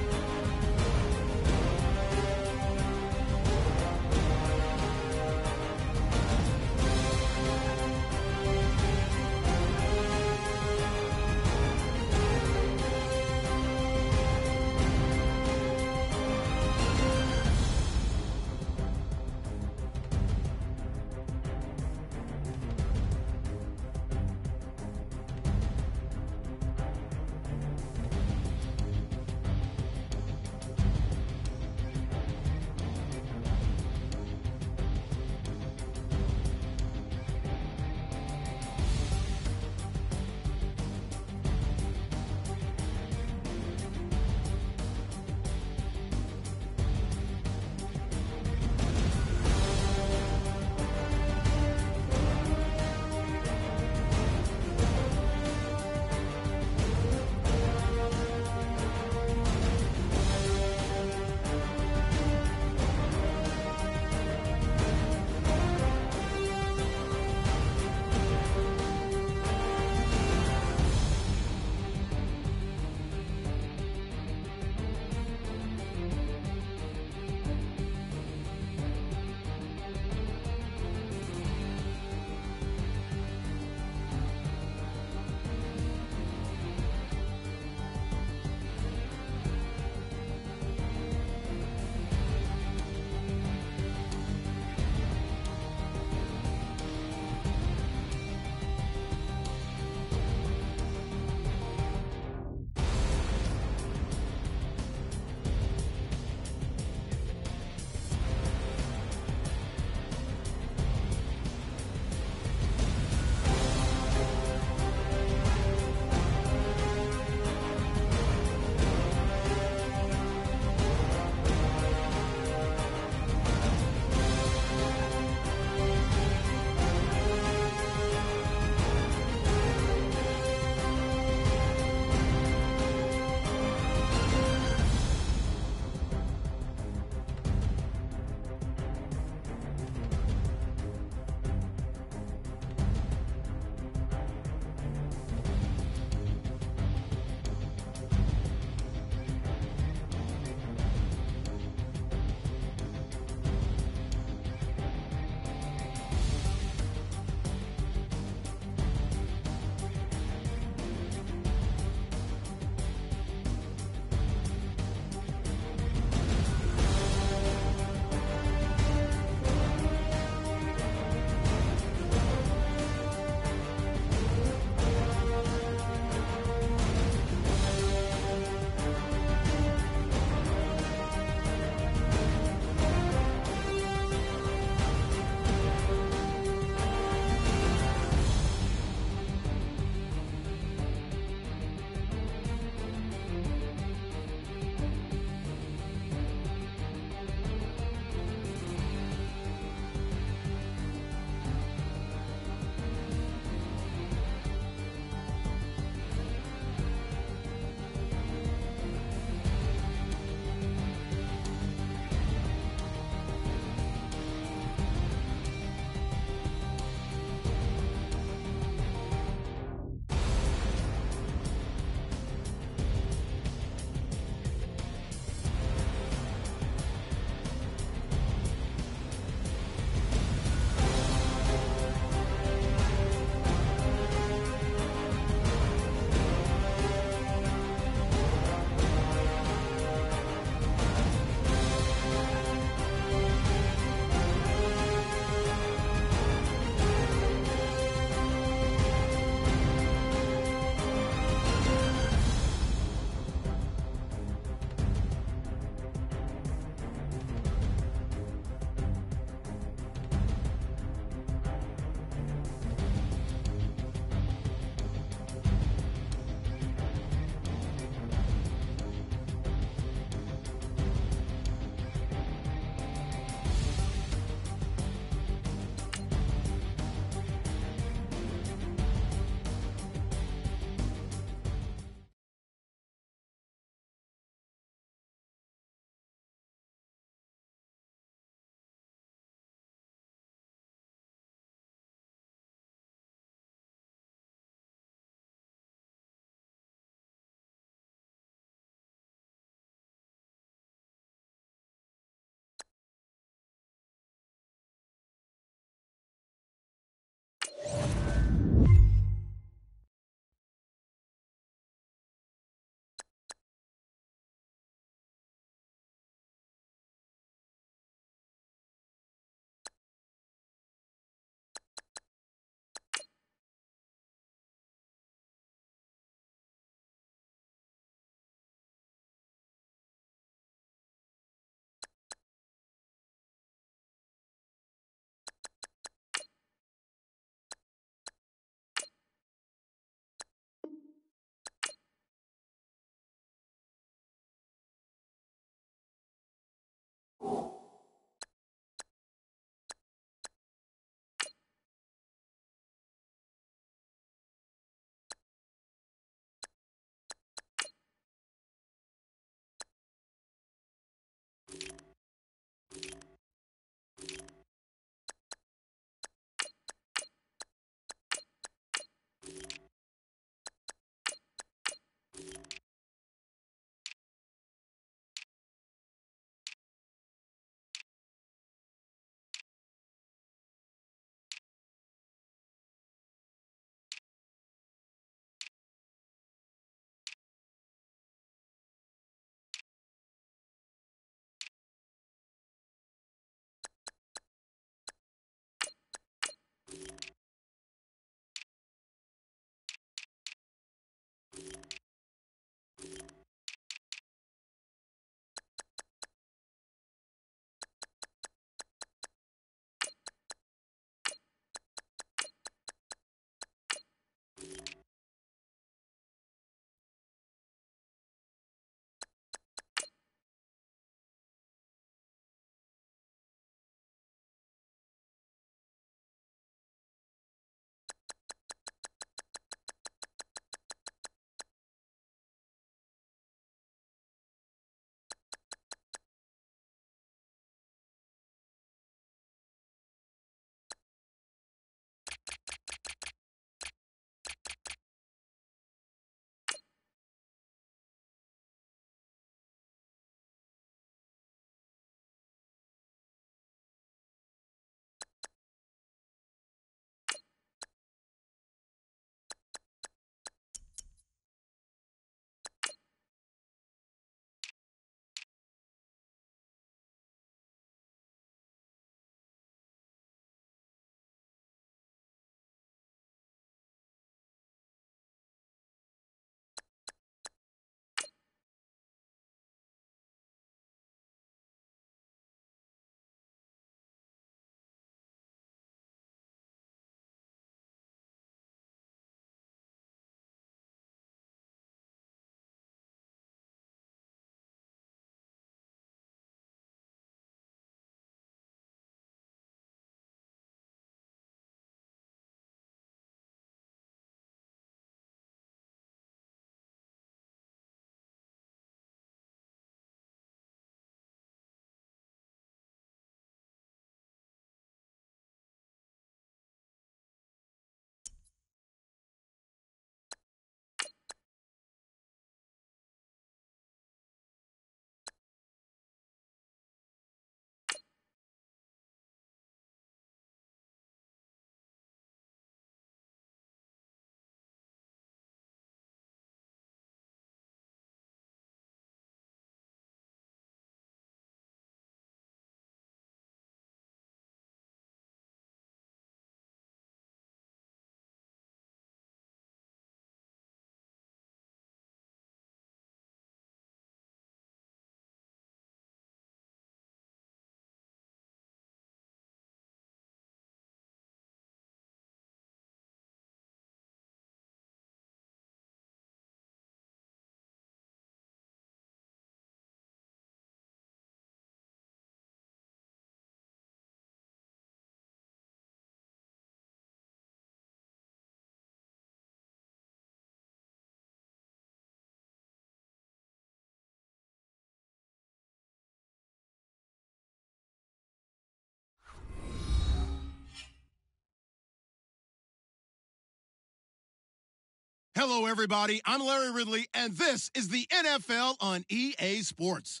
Speaker 1: Hello, everybody. I'm Larry Ridley, and this is the NFL on EA Sports.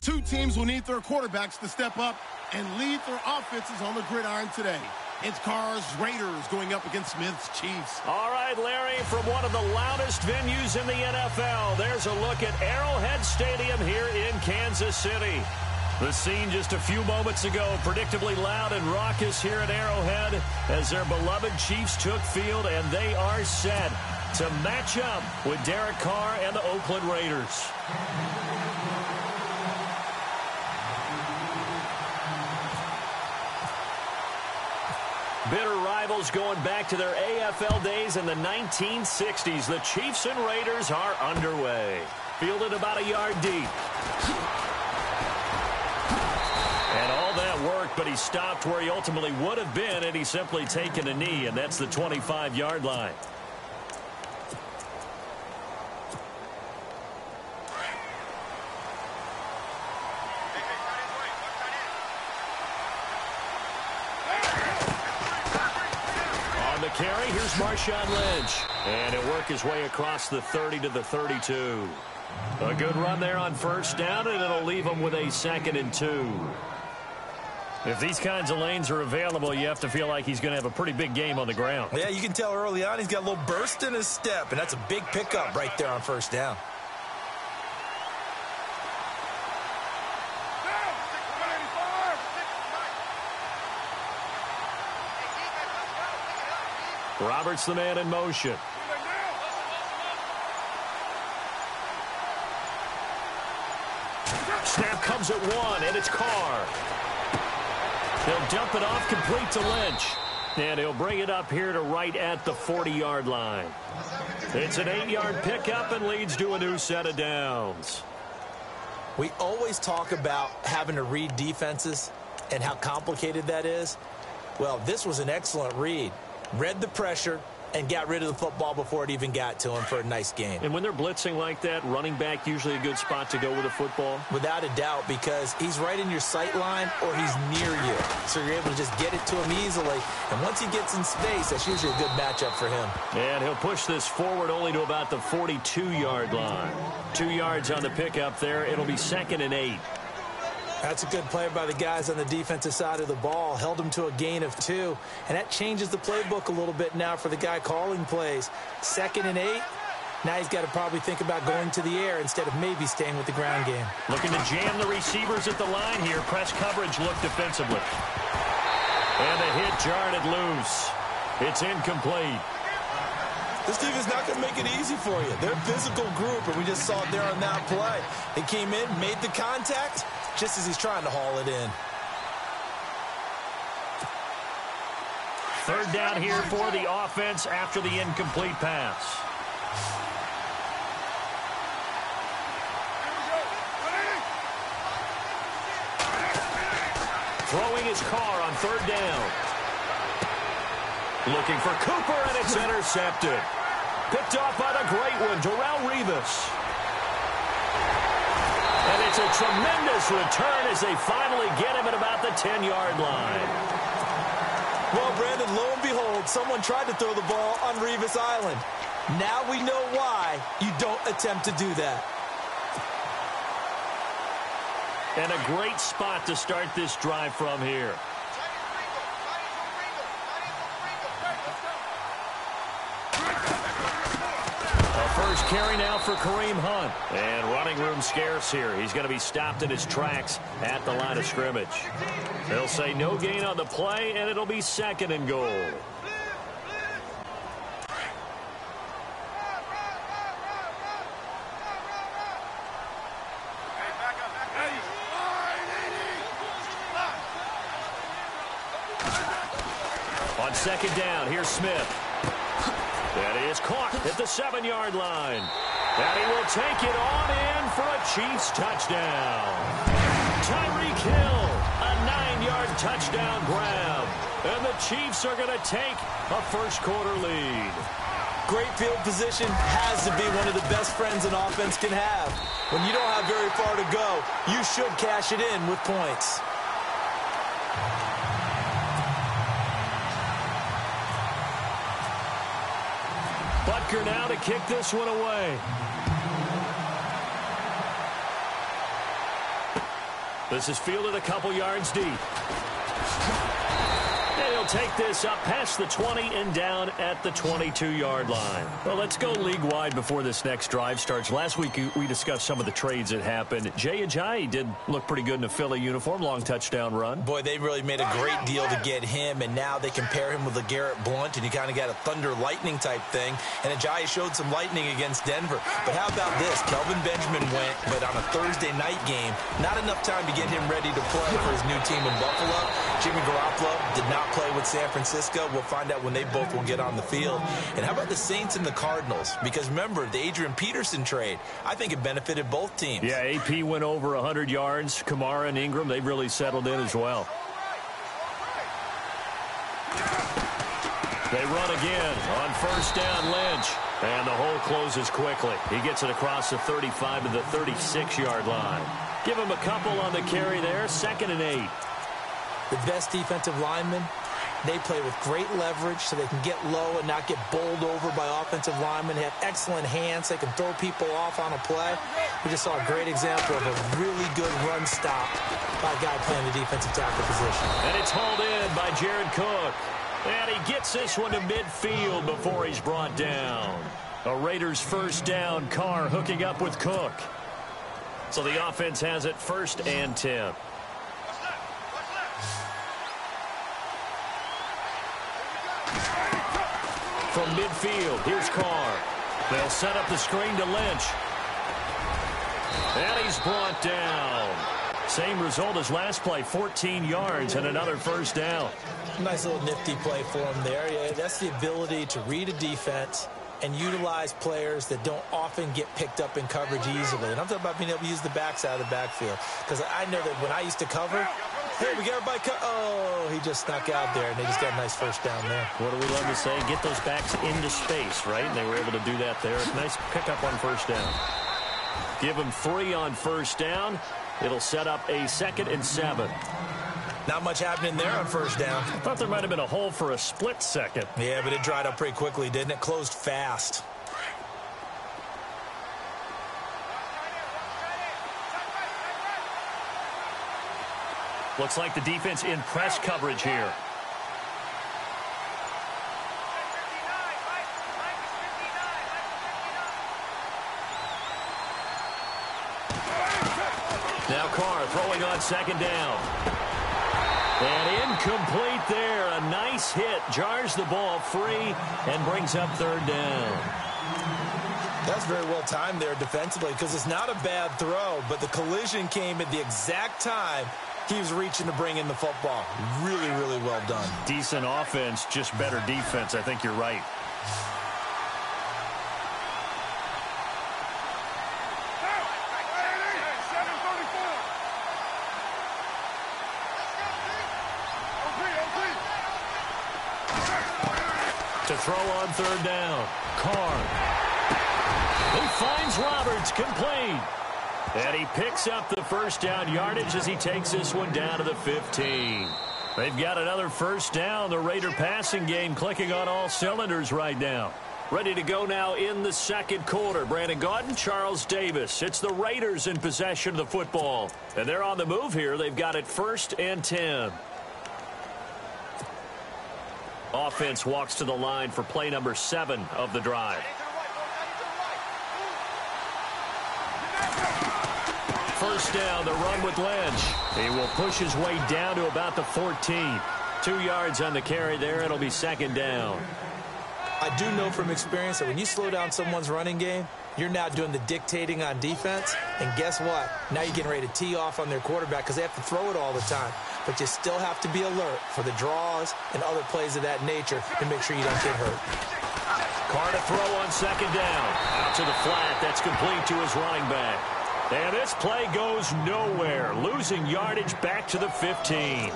Speaker 1: Two teams will need their quarterbacks to step up and lead their offenses on the gridiron today. It's Carr's Raiders going up against Smith's Chiefs.
Speaker 2: All right, Larry, from one of the loudest venues in the NFL, there's a look at Arrowhead Stadium here in Kansas City. The scene just a few moments ago, predictably loud and raucous here at Arrowhead as their beloved Chiefs took field, and they are set to match up with Derek Carr and the Oakland Raiders. Bitter rivals going back to their AFL days in the 1960s. The Chiefs and Raiders are underway. Fielded about a yard deep. And all that worked, but he stopped where he ultimately would have been had he simply taken a knee, and that's the 25-yard line. Carry, here's Marshawn Lynch. And he'll work his way across the 30 to the 32. A good run there on first down, and it'll leave him with a 2nd and 2. If these kinds of lanes are available, you have to feel like he's going to have a pretty big game on the ground.
Speaker 3: Yeah, you can tell early on he's got a little burst in his step, and that's a big pickup right there on first down.
Speaker 2: Roberts the man in motion. Snap comes at 1, and it's Carr. He'll dump it off complete to Lynch. And he'll bring it up here to right at the 40-yard line. It's an 8-yard pickup and leads to a new set of downs.
Speaker 3: We always talk about having to read defenses and how complicated that is. Well, this was an excellent read. Read the pressure and got rid of the football before it even got to him for a nice game.
Speaker 2: And when they're blitzing like that, running back usually a good spot to go with a football?
Speaker 3: Without a doubt, because he's right in your sight line or he's near you. So you're able to just get it to him easily. And once he gets in space, that's usually a good matchup for him.
Speaker 2: And he'll push this forward only to about the 42-yard line. 2 yards on the pickup there. It'll be 2nd and 8.
Speaker 3: That's a good play by the guys on the defensive side of the ball. Held him to a gain of 2. And that changes the playbook a little bit now for the guy calling plays. 2nd and 8. Now he's got to probably think about going to the air instead of maybe staying with the ground game.
Speaker 2: Looking to jam the receivers at the line here. Press coverage look defensively. And the hit jarred it loose. It's incomplete.
Speaker 3: This defense is not going to make it easy for you. They're a physical group, and we just saw it there on that play. They came in, made the contact, just as he's trying to haul it in.
Speaker 2: 3rd down here for the offense after the incomplete pass. Throwing his Carr on 3rd down. Looking for Cooper, and it's intercepted. Picked off by the great one, Darrelle Revis. And it's a tremendous return as they finally get him at about the 10-yard line.
Speaker 3: Well, Brandon, lo and behold, someone tried to throw the ball on Revis Island. Now we know why you don't attempt to do that.
Speaker 2: And a great spot to start this drive from here. First carry now for Kareem Hunt. And running room scarce here. He's going to be stopped in his tracks at the line of scrimmage. They'll say no gain on the play, and it'll be 2nd and goal. On 2nd down, here's Smith. That is caught at the 7-yard line. And he will take it on in for a Chiefs touchdown. Tyreek Hill, a 9-yard touchdown grab. And the Chiefs are going to take a first-quarter lead.
Speaker 3: Great field position has to be one of the best friends an offense can have. When you don't have very far to go, you should cash it in with points.
Speaker 2: But Tucker now to kick this one away. This is fielded a couple yards deep. And he'll take this up past the 20 and down at the 22-yard line. Well, let's go league-wide before this next drive starts. Last week, we discussed some of the trades that happened. Jay Ajayi did look pretty good in a Philly uniform, long touchdown run.
Speaker 3: Boy, they really made a great deal to get him, and now they compare him with LeGarrette Blount, and you kind of got a thunder-lightning type thing. And Ajayi showed some lightning against Denver. But how about this? Kelvin Benjamin went, but on a Thursday night game, not enough time to get him ready to play for his new team in Buffalo. Jimmy Garoppolo did not play with San Francisco. We'll find out when they both will get on the field. And how about the Saints and the Cardinals? Because remember, the Adrian Peterson trade, I think it benefited both teams.
Speaker 2: Yeah, AP went over 100 yards. Kamara and Ingram, they've really settled in as well. They run again on first down, Lynch. And the hole closes quickly. He gets it across the 35 to the 36-yard line. Give him a couple on the carry there. 2nd and 8.
Speaker 3: The best defensive linemen, they play with great leverage so they can get low and not get bowled over by offensive linemen. They have excellent hands. They can throw people off on a play. We just saw a great example of a really good run stop by a guy playing the defensive tackle position.
Speaker 2: And it's hauled in by Jared Cook. And he gets this one to midfield before he's brought down. A Raiders first down. Carr hooking up with Cook. So the offense has it 1st and 10. From midfield, here's Carr. They'll set up the screen to Lynch. And he's brought down. Same result as last play, 14 yards and another first down.
Speaker 3: Nice little nifty play for him there. Yeah, that's the ability to read a defense and utilize players that don't often get picked up in coverage easily. And I'm talking about being able to use the backside of the backfield. Because I know that when I used to cover, hey, we got everybody oh, he just snuck out there, and they just got a nice first down there.
Speaker 2: What do we love to say? Get those backs into space, right? And they were able to do that there. Nice pickup on first down. Give them 3 on first down. It'll set up a 2nd and 7.
Speaker 3: Not much happening there on first down.
Speaker 2: I thought there might have been a hole for a split second.
Speaker 3: Yeah, but it dried up pretty quickly, didn't it? Closed fast.
Speaker 2: Looks like the defense in press coverage here. Now Carr throwing on 2nd down. And incomplete there. A nice hit. Jars the ball free and brings up 3rd down.
Speaker 3: That's very well timed there defensively because it's not a bad throw, but the collision came at the exact time he was reaching to bring in the football. Really, really well done.
Speaker 2: Decent offense, just better defense. I think you're right. To throw on 3rd down. Carr. He finds Roberts, complete. And he picks up the first down yardage as he takes this one down to the 15. They've got another first down. The Raider passing game clicking on all cylinders right now. Ready to go now in the 2nd quarter. Brandon Gaudin, Charles Davis. It's the Raiders in possession of the football. And they're on the move here. They've got it 1st and 10. Offense walks to the line for play number 7 of the drive. First down, the run with Lynch. He will push his way down to about the 14. 2 yards on the carry there. It'll be 2nd down.
Speaker 3: I do know from experience that when you slow down someone's running game, you're now doing the dictating on defense. And guess what? Now you're getting ready to tee off on their quarterback because they have to throw it all the time. But you still have to be alert for the draws and other plays of that nature to make sure you don't get hurt.
Speaker 2: Carr to throw on 2nd down. Out to the flat. That's complete to his running back. And this play goes nowhere. Losing yardage back to the 15.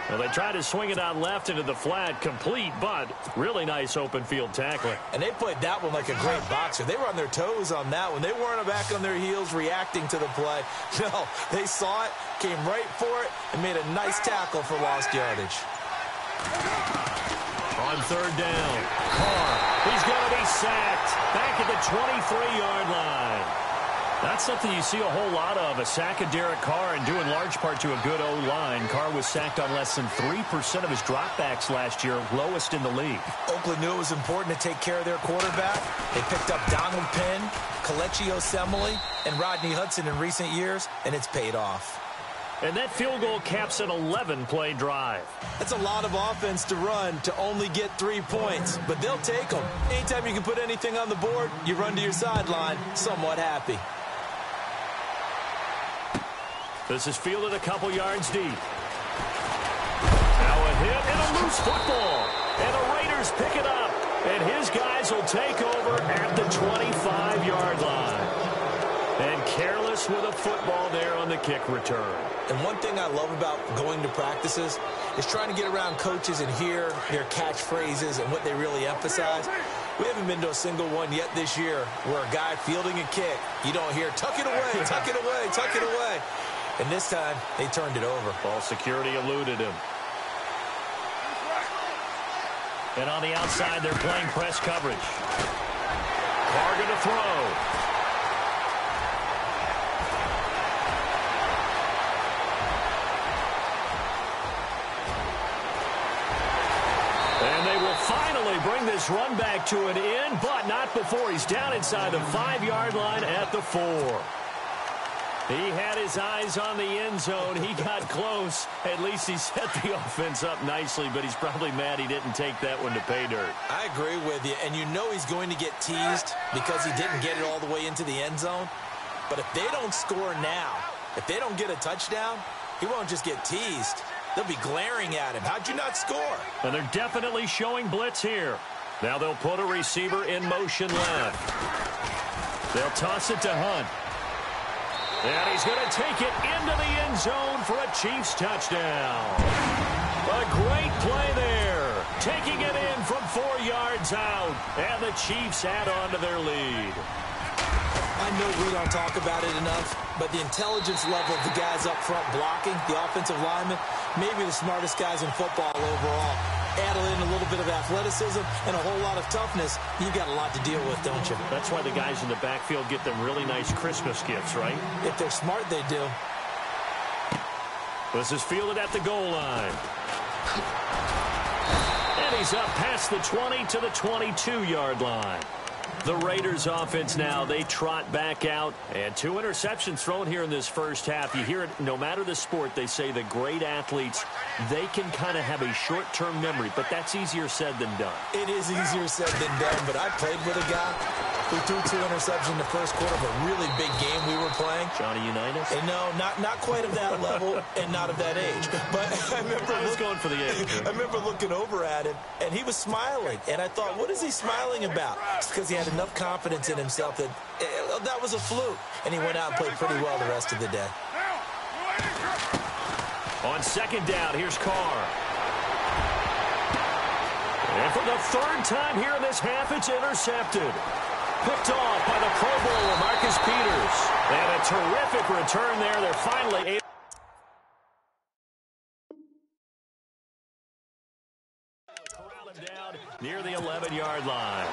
Speaker 2: Well, they tried to swing it out left into the flat, complete, but really nice open field tackling.
Speaker 3: And they played that one like a great boxer. They were on their toes on that one. They weren't back on their heels reacting to the play. No, they saw it, came right for it, and made a nice tackle for lost yardage.
Speaker 2: On third down, Carr, he's going to be sacked back at the 23-yard line. That's something you see a whole lot of, a sack of Derek Carr, and due in large part to a good O-line. Carr was sacked on less than 3% of his dropbacks last year, lowest in the league.
Speaker 3: Oakland knew it was important to take care of their quarterback. They picked up Donald Penn, Kelechi Osemele, and Rodney Hudson in recent years, and it's paid off.
Speaker 2: And that field goal caps an 11-play drive.
Speaker 3: That's a lot of offense to run to only get 3 points, but they'll take them. Anytime you can put anything on the board, you run to your sideline somewhat happy.
Speaker 2: This is fielded a couple yards deep. Now a hit and a loose football. And the Raiders pick it up. And his guys will take over at the 25-yard line. And careless with a football there on the kick return.
Speaker 3: And one thing I love about going to practices is trying to get around coaches and hear their catchphrases and what they really emphasize. We haven't been to a single one yet this year where a guy fielding a kick, you don't hear, tuck it away, tuck it away, tuck it away. And this time, they turned it over.
Speaker 2: Ball security eluded him. And on the outside, they're playing press coverage. Carr going to throw. And they will finally bring this run back to an end, but not before he's down inside the 5-yard line at the 4. He had his eyes on the end zone. He got close. At least he set the offense up nicely, but he's probably mad he didn't take that one to pay dirt.
Speaker 3: I agree with you, and you know he's going to get teased because he didn't get it all the way into the end zone. But if they don't score now, if they don't get a touchdown, he won't just get teased. They'll be glaring at him. How'd you not score?
Speaker 2: And they're definitely showing blitz here. Now they'll put a receiver in motion left. They'll toss it to Hunt. And he's going to take it into the end zone for a Chiefs touchdown. A great play there. Taking it in from 4 yards out. And the Chiefs add on to their lead.
Speaker 3: I know we don't talk about it enough, but the intelligence level of the guys up front blocking, the offensive linemen, maybe the smartest guys in football overall. Add in a little bit of athleticism and a whole lot of toughness, you've got a lot to deal with, don't you?
Speaker 2: That's why the guys in the backfield get them really nice Christmas gifts, right?
Speaker 3: If they're smart, they do.
Speaker 2: This is fielded at the goal line. And he's up past the 20 to the 22-yard line. The Raiders offense now, they trot back out. And 2 interceptions thrown here in this first half. You hear it, no matter the sport, they say the great athletes, they can kind of have a short-term memory, but that's easier said than done.
Speaker 3: It is easier said than done, but I played with a guy who threw 2 interceptions in the first quarter of a really big game we were playing.
Speaker 2: Johnny Unitas?
Speaker 3: And no, not quite of that level and not of that age. But I remember
Speaker 2: going for the age.
Speaker 3: I remember looking over at him, and he was smiling. And I thought, what is he smiling about? It's because he had enough confidence in himself that that was a fluke. And he went out and played pretty well the rest of the day.
Speaker 2: On second down, here's Carr. And for the 3rd time here in this half, it's intercepted. Picked off by the Pro Bowler, Marcus Peters. And a terrific return there. They're finally able to corral him down near the 11-yard line.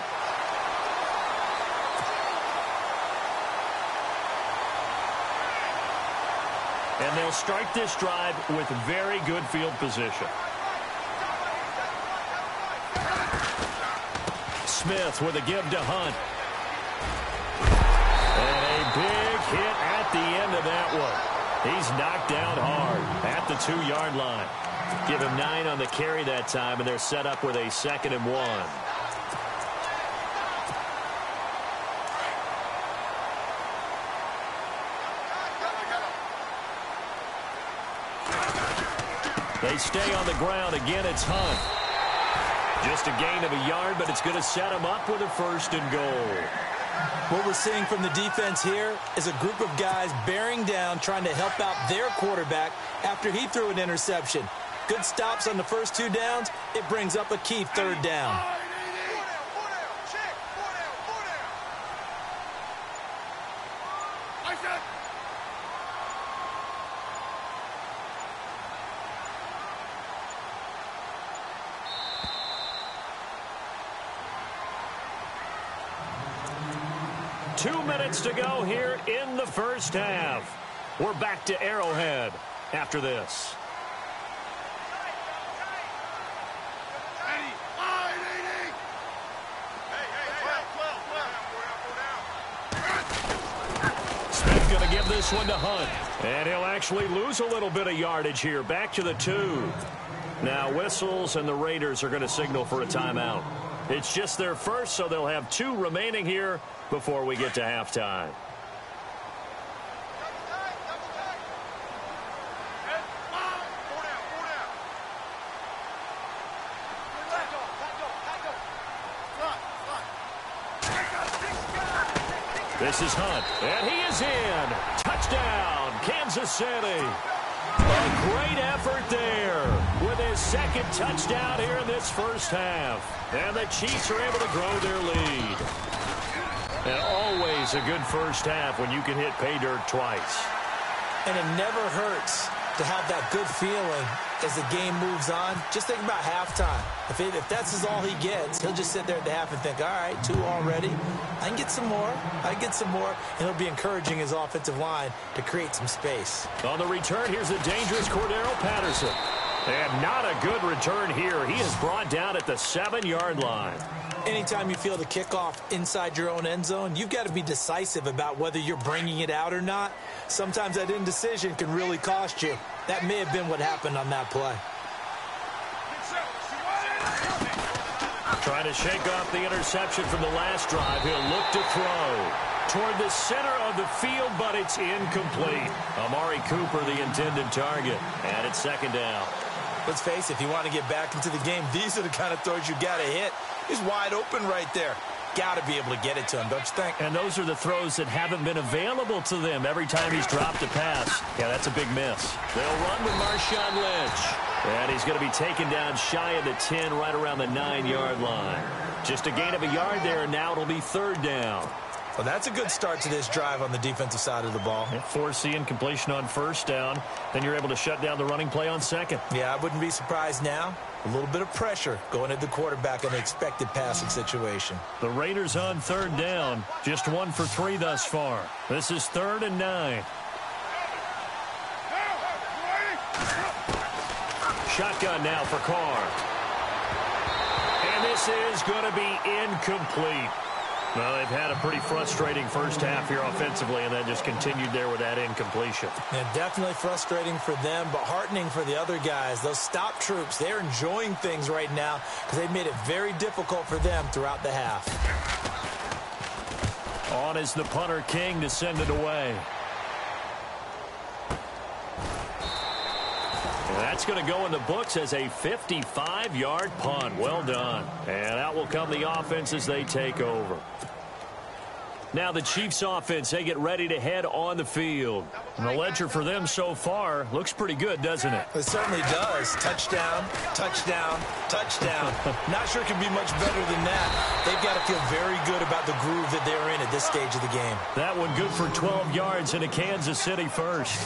Speaker 2: And they'll start this drive with very good field position. Smith with a give to Hunt. And a big hit at the end of that one. He's knocked down hard at the 2-yard line. Give him 9 on the carry that time, and they're set up with a 2nd and 1. They stay on the ground. Again, it's Hunt. Just a gain of a yard, but it's going to set him up with a 1st and goal.
Speaker 3: What we're seeing from the defense here is a group of guys bearing down, trying to help out their quarterback after he threw an interception. Good stops on the first 2 downs. It brings up a key 3rd down.
Speaker 2: 2 minutes to go here in the first half. We're back to Arrowhead after this. Smith's going to give this one to Hunt. And he'll actually lose a little bit of yardage here. Back to the 2. Now whistles and the Raiders are going to signal for a timeout. It's just their first, so they'll have 2 remaining here before we get to halftime. This is Hunt, and he is in. Touchdown, Kansas City. A great effort there with his second touchdown here in this first half. And the Chiefs are able to grow their lead. And always a good first half when you can hit pay dirt twice.
Speaker 3: And it never hurts to have that good feeling as the game moves on. Just think about halftime. If that's all he gets, he'll just sit there at the half and think, all right, 2 already. I can get some more. I can get some more. And he'll be encouraging his offensive line to create some space.
Speaker 2: On the return, here's the dangerous Cordero Patterson. And not a good return here. He is brought down at the 7-yard line.
Speaker 3: Anytime you feel the kickoff inside your own end zone, you've got to be decisive about whether you're bringing it out or not. Sometimes that indecision can really cost you. That may have been what happened on that play.
Speaker 2: Trying to shake off the interception from the last drive. He'll look to throw toward the center of the field, but it's incomplete. Amari Cooper, the intended target, and it's second down.
Speaker 3: Let's face it, if you want to get back into the game, these are the kind of throws you got to hit. He's wide open right there. Got to be able to get it to him, don't you think?
Speaker 2: And those are the throws that haven't been available to them every time he's dropped a pass. Yeah, that's a big miss. They'll run with Marshawn Lynch. And he's going to be taken down shy of the 10, right around the 9-yard line. Just a gain of a yard there, and now it'll be third down.
Speaker 3: Well, that's a good start to this drive on the defensive side of the ball.
Speaker 2: Force the incompletion on first down. Then you're able to shut down the running play on second.
Speaker 3: Yeah, I wouldn't be surprised now. A little bit of pressure going at the quarterback in the expected passing situation.
Speaker 2: The Raiders on third down. Just 1 for 3 thus far. This is 3rd and 9. Shotgun now for Carr. And this is going to be incomplete. Well, they've had a pretty frustrating first half here offensively, and then just continued there with that incompletion.
Speaker 3: Yeah, definitely frustrating for them, but heartening for the other guys. Those stop troops, they're enjoying things right now because they've made it very difficult for them throughout the half.
Speaker 2: On is the punter, King, to send it away. And that's going to go in the books as a 55-yard punt. Well done. And out will come the offense as they take over. Now the Chiefs offense, they get ready to head on the field. And the ledger for them so far looks pretty good, doesn't it?
Speaker 3: It certainly does. Touchdown, touchdown, touchdown. Not sure it can be much better than that. They've got to feel very good about the groove that they're in at this stage of the game.
Speaker 2: That one good for 12 yards into Kansas City first.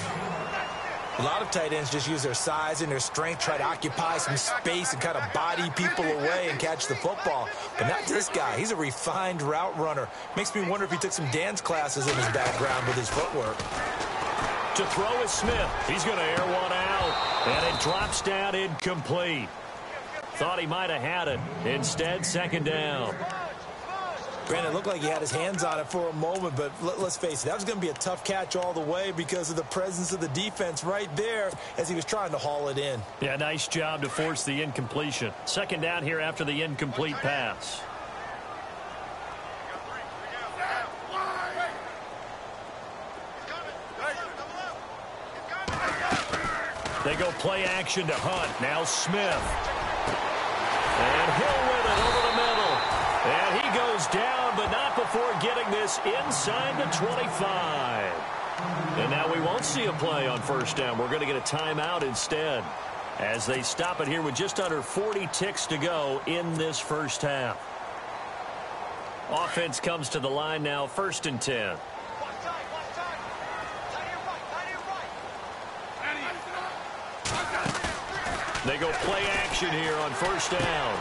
Speaker 3: A lot of tight ends just use their size and their strength, try to occupy some space and kind of body people away and catch the football. But not this guy. He's a refined route runner. Makes me wonder if he took some dance classes in his background with his footwork.
Speaker 2: To throw is Smith. He's going to air one out, and it drops down incomplete. Thought he might have had it. Instead, second down.
Speaker 3: Granted, it looked like he had his hands on it for a moment, but let's face it, that was going to be a tough catch all the way because of the presence of the defense right there as he was trying to haul it in.
Speaker 2: Yeah, nice job to force the incompletion. Second down here after the incomplete pass. They go play action to Hunt. Now Smith. And Hill with it over the middle. And he goes down, but not before getting this inside the 25. And now we won't see a play on first down. We're going to get a timeout instead as they stop it here with just under 40 ticks to go in this first half. Offense comes to the line now, 1st and 10. They go play action here on first down.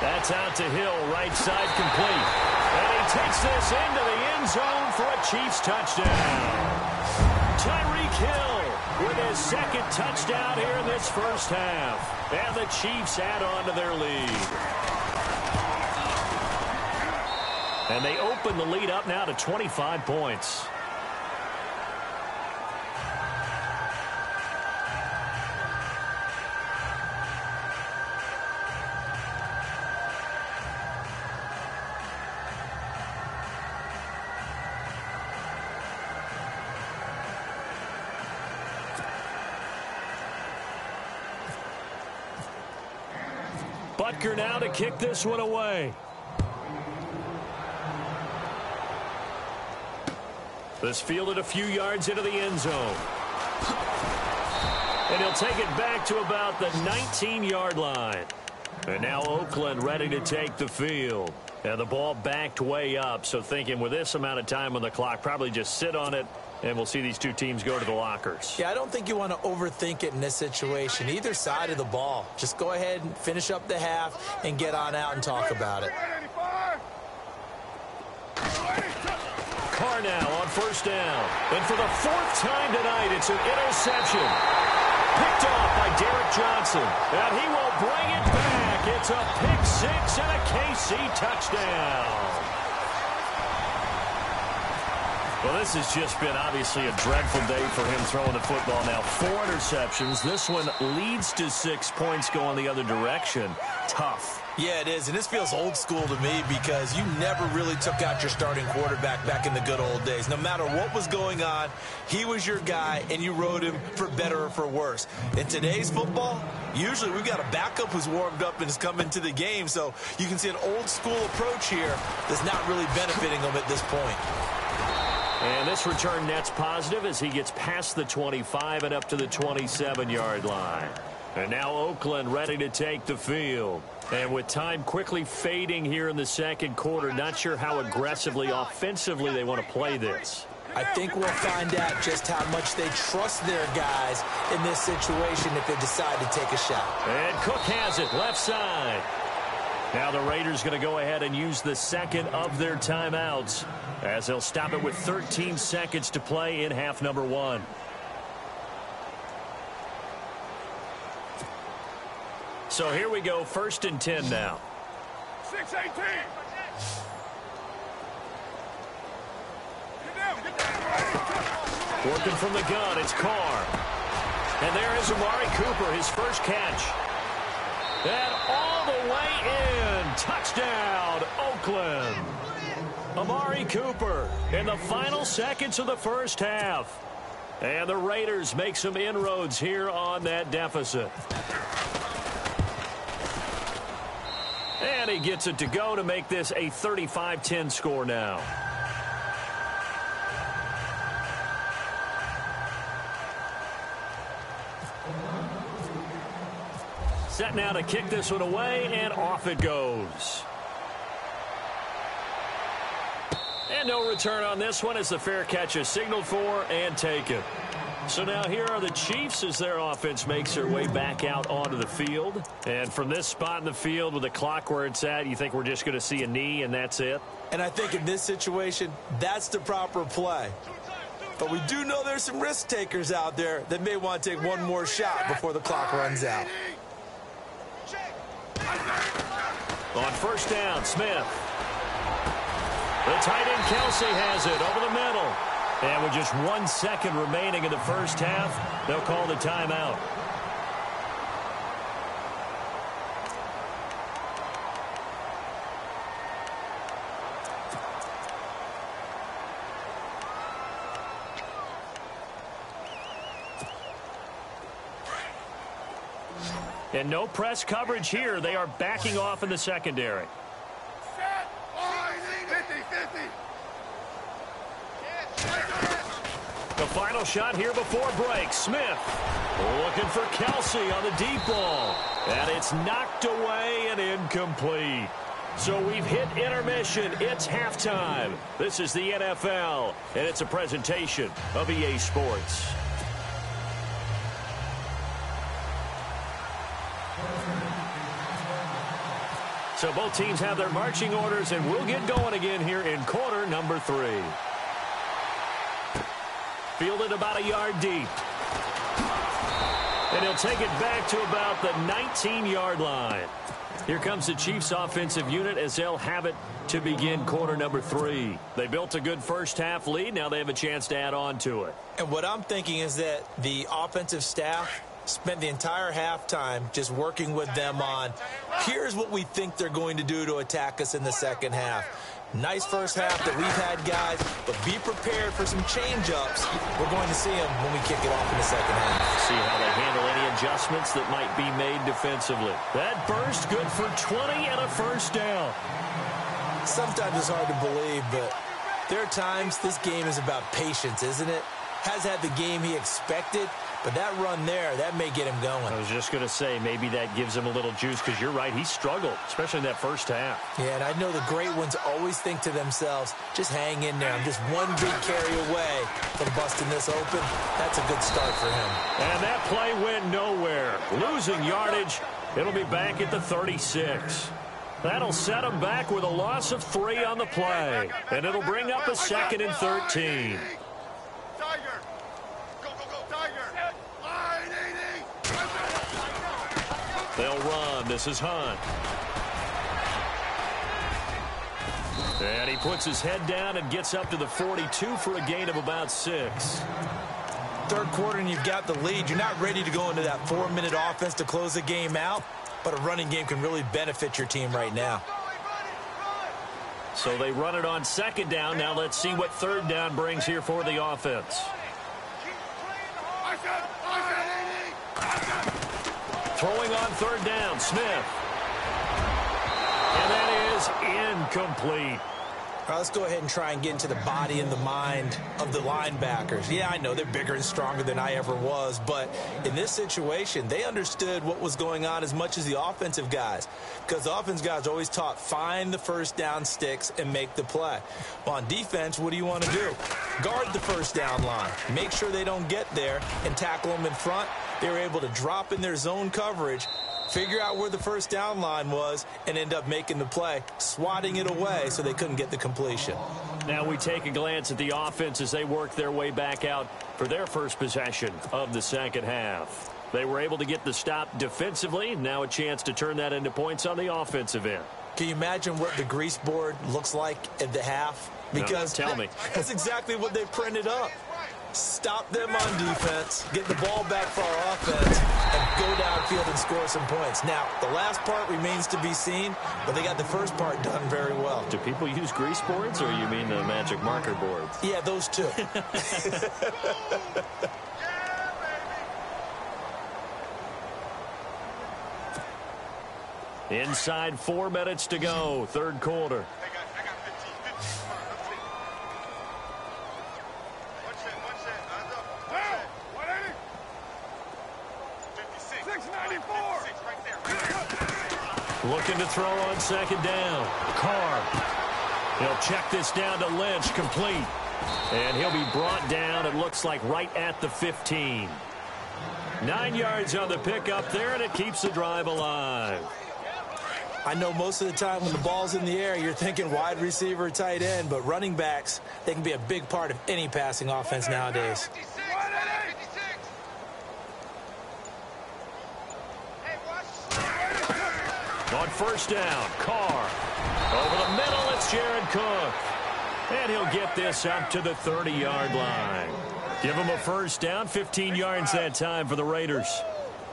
Speaker 2: That's out to Hill, right side complete. And he takes this into the end zone for a Chiefs touchdown. Tyreek Hill with his second touchdown here in this first half. And the Chiefs add on to their lead. And they open the lead up now to 25 points. Butker now to kick this one away. This fielded a few yards into the end zone. And he'll take it back to about the 19-yard line. And now Oakland ready to take the field. And the ball backed way up. So thinking with this amount of time on the clock, probably just sit on it. And we'll see these two teams go to the lockers.
Speaker 3: Yeah, I don't think you want to overthink it in this situation. Either side of the ball. Just go ahead and finish up the half and get on out and talk about it.
Speaker 2: Carr now on first down. And for the fourth time tonight, it's an interception. Picked off by Derek Johnson. And he will bring it back. It's a pick six and a KC touchdown. Well, this has just been obviously a dreadful day for him throwing the football now. 4 interceptions. This one leads to 6 points going the other direction. Tough.
Speaker 3: Yeah, it is, and this feels old school to me because you never really took out your starting quarterback back in the good old days. No matter what was going on, he was your guy, and you rode him for better or for worse. In today's football, usually we've got a backup who's warmed up and has come into the game, so you can see an old school approach here that's not really benefiting him at this point.
Speaker 2: And this return net's positive as he gets past the 25 and up to the 27-yard line. And now Oakland ready to take the field. And with time quickly fading here in the second quarter, not sure how aggressively, offensively they want to play this.
Speaker 3: I think we'll find out just how much they trust their guys in this situation if they decide to take a shot.
Speaker 2: And Cook has it, left side. Now the Raiders going to go ahead and use the second of their timeouts as they'll stop it with 13 seconds to play in half number 1. So here we go, 1st and 10 now.
Speaker 4: 6-18.
Speaker 2: Working from the gun, it's Carr. And there is Amari Cooper, his first catch. And all the way in. Touchdown, Oakland. Amari Cooper in the final seconds of the first half. And the Raiders make some inroads here on that deficit. And he gets it to go to make this a 35-10 score now. Set now to kick this one away, and off it goes. And no return on this one as the fair catch is signaled for and taken. So now here are the Chiefs as their offense makes their way back out onto the field. And from this spot in the field with the clock where it's at, you think we're just going to see a knee and that's it?
Speaker 3: And I think in this situation, that's the proper play. But we do know there's some risk takers out there that may want to take one more shot before the clock runs out.
Speaker 2: On first down, Smith. The tight end Kelsey has it over the middle. And with just 1 second remaining in the first half, they'll call the timeout. And no press coverage here. They are backing off in the secondary. The final shot here before break. Smith looking for Kelsey on the deep ball. And it's knocked away and incomplete. So we've hit intermission. It's halftime. This is the NFL, and it's a presentation of EA Sports. So both teams have their marching orders, and we'll get going again here in quarter number 3. Fielded about a yard deep. And he'll take it back to about the 19-yard line. Here comes the Chiefs offensive unit as they'll have it to begin quarter number 3. They built a good first-half lead. Now they have a chance to add on to it.
Speaker 3: And what I'm thinking is that the offensive staff spent the entire halftime just working with them on, here's what we think they're going to do to attack us in the second half. Nice first half that we've had, guys, but be prepared for some change-ups. We're going to see them when we kick it off in the second half.
Speaker 2: See how they handle any adjustments that might be made defensively. That burst good for 20 and a first down.
Speaker 3: Sometimes it's hard to believe, but there are times this game is about patience, isn't it? Has had the game he expected, but that run there, that may get him going.
Speaker 2: I was just going to say, maybe that gives him a little juice, because you're right, he struggled, especially in that first half.
Speaker 3: Yeah, and I know the great ones always think to themselves, just hang in there. I'm just one big carry away from busting this open. That's a good start for him.
Speaker 2: And that play went nowhere. Losing yardage, it'll be back at the 36. That'll set him back with a loss of 3 on the play. And it'll bring up a 2nd and 13. They'll run. This is Hunt. And he puts his head down and gets up to the 42 for a gain of about 6.
Speaker 3: Third quarter and you've got the lead. You're not ready to go into that 4-minute offense to close the game out, but a running game can really benefit your team right now.
Speaker 2: So they run it on 2nd down. Now let's see what 3rd down brings here for the offense. Throwing on 3rd down, Smith. And that is incomplete.
Speaker 3: All right, let's go ahead and try and get into the body and the mind of the linebackers. Yeah, I know they're bigger and stronger than I ever was, but in this situation, they understood what was going on as much as the offensive guys, because the offensive guys are always taught, find the first down sticks and make the play. Well, on defense, what do you want to do? Guard the first down line. Make sure they don't get there and tackle them in front. They were able to drop in their zone coverage, figure out where the first down line was, and end up making the play, swatting it away so they couldn't get the completion.
Speaker 2: Now we take a glance at the offense as they work their way back out for their first possession of the second half. They were able to get the stop defensively. Now a chance to turn that into points on the offensive end.
Speaker 3: Can you imagine what the grease board looks like at the half? Because
Speaker 2: no, tell me.
Speaker 3: That's exactly what they printed up. Stop them on defense, get the ball back for our offense, and go downfield and score some points. Now, the last part remains to be seen, but they got the first part done very well.
Speaker 2: Do people use grease boards, or you mean the magic marker boards?
Speaker 3: Yeah, those two.
Speaker 2: Inside 4 minutes to go, third quarter. Looking to throw on 2nd down. Carr. He'll check this down to Lynch, complete. And he'll be brought down, it looks like, right at the 15. 9 yards on the pickup there, and it keeps the drive alive.
Speaker 3: I know most of the time when the ball's in the air, you're thinking wide receiver, tight end, but running backs, they can be a big part of any passing offense nowadays.
Speaker 2: On 1st down, Carr. Over the middle, it's Jared Cook. And he'll get this up to the 30-yard line. Give him a 1st down, 15 yards that time for the Raiders.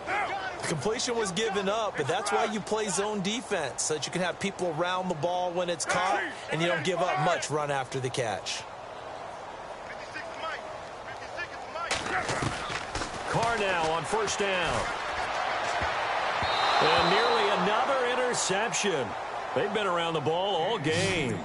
Speaker 3: The completion was given up, but that's why you play zone defense, so that you can have people around the ball when it's caught, and you don't give up much run after the catch.
Speaker 2: Carr now on 1st down. And nearly another interception. They've been around the ball all game.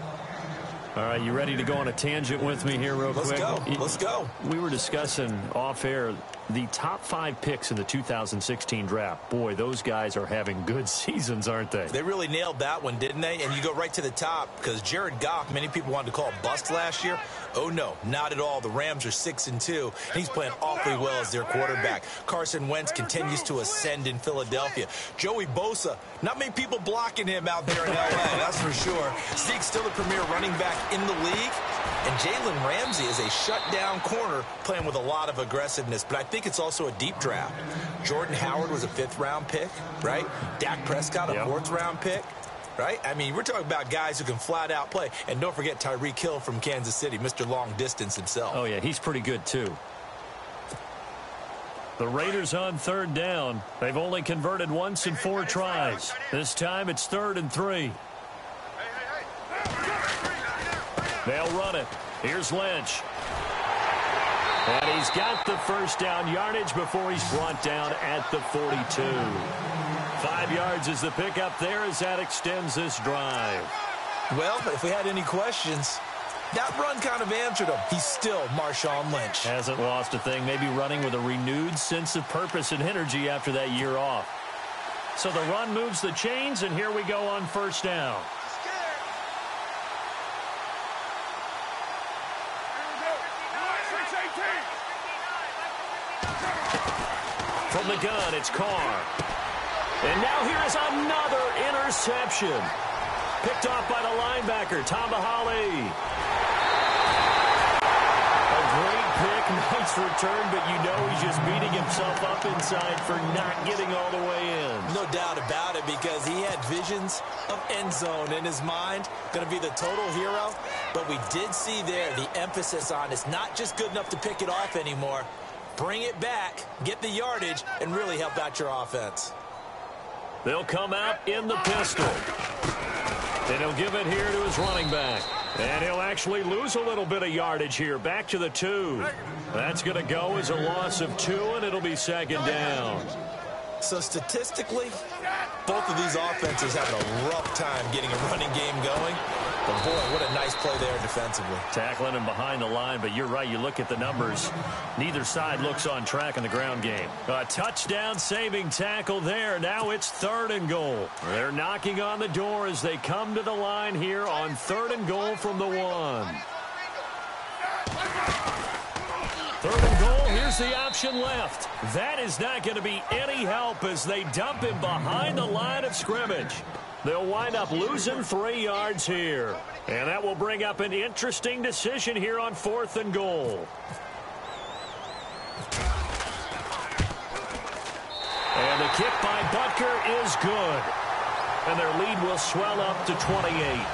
Speaker 2: All right, you ready to go on a tangent with me here real quick?
Speaker 3: Let's go.
Speaker 2: We were discussing off air the top 5 picks in the 2016 draft. Boy, those guys are having good seasons, aren't they?
Speaker 3: They really nailed that one, didn't they? And you go right to the top, because Jared Goff, many people wanted to call it bust last year. Oh, no, not at all. The Rams are 6-2, and he's playing awfully well as their quarterback. Carson Wentz continues to ascend in Philadelphia. Joey Bosa, not many people blocking him out there in L.A., that's for sure. Zeke's still the premier running back in the league. And Jalen Ramsey is a shutdown corner playing with a lot of aggressiveness, but I think it's also a deep draft. Jordan Howard was a 5th-round pick, right? Dak Prescott, a 4th-round pick. Right? I mean, we're talking about guys who can flat out play. And don't forget Tyreek Hill from Kansas City, Mr. Long Distance himself.
Speaker 2: Oh, yeah, he's pretty good, too. The Raiders on 3rd down. They've only converted once in 4 tries. This time it's 3rd and 3. They'll run it. Here's Lynch. And he's got the first down yardage before he's brought down at the 42. 5 yards is the pickup there as that extends this drive.
Speaker 3: Well, if we had any questions, that run kind of answered him. He's still Marshawn Lynch.
Speaker 2: Hasn't lost a thing, maybe running with a renewed sense of purpose and energy after that year off. So the run moves the chains, and here we go on 1st down. From the gun, it's Carr. And now here is another interception. Picked off by the linebacker, Tamahali. A great pick, nice return, but you know he's just beating himself up inside for not getting all the way in.
Speaker 3: No doubt about it, because he had visions of end zone in his mind. Going to be the total hero. But we did see there the emphasis on it's not just good enough to pick it off anymore. Bring it back, get the yardage, and really help out your offense.
Speaker 2: They'll come out in the pistol. And he'll give it here to his running back. And he'll actually lose a little bit of yardage here. Back to the 2. That's going to go as a loss of 2, and it'll be 2nd down.
Speaker 3: So statistically, both of these offenses having a rough time getting a running game going. But, boy, what a nice play there defensively.
Speaker 2: Tackling him behind the line, but you're right. You look at the numbers. Neither side looks on track in the ground game. A touchdown-saving tackle there. Now it's 3rd and goal. They're knocking on the door as they come to the line here on 3rd and goal from the 1. 3rd and goal. Here's the option left. That is not going to be any help as they dump him behind the line of scrimmage. They'll wind up losing 3 yards here. And that will bring up an interesting decision here on 4th and goal. And the kick by Butker is good. And their lead will swell up to 28.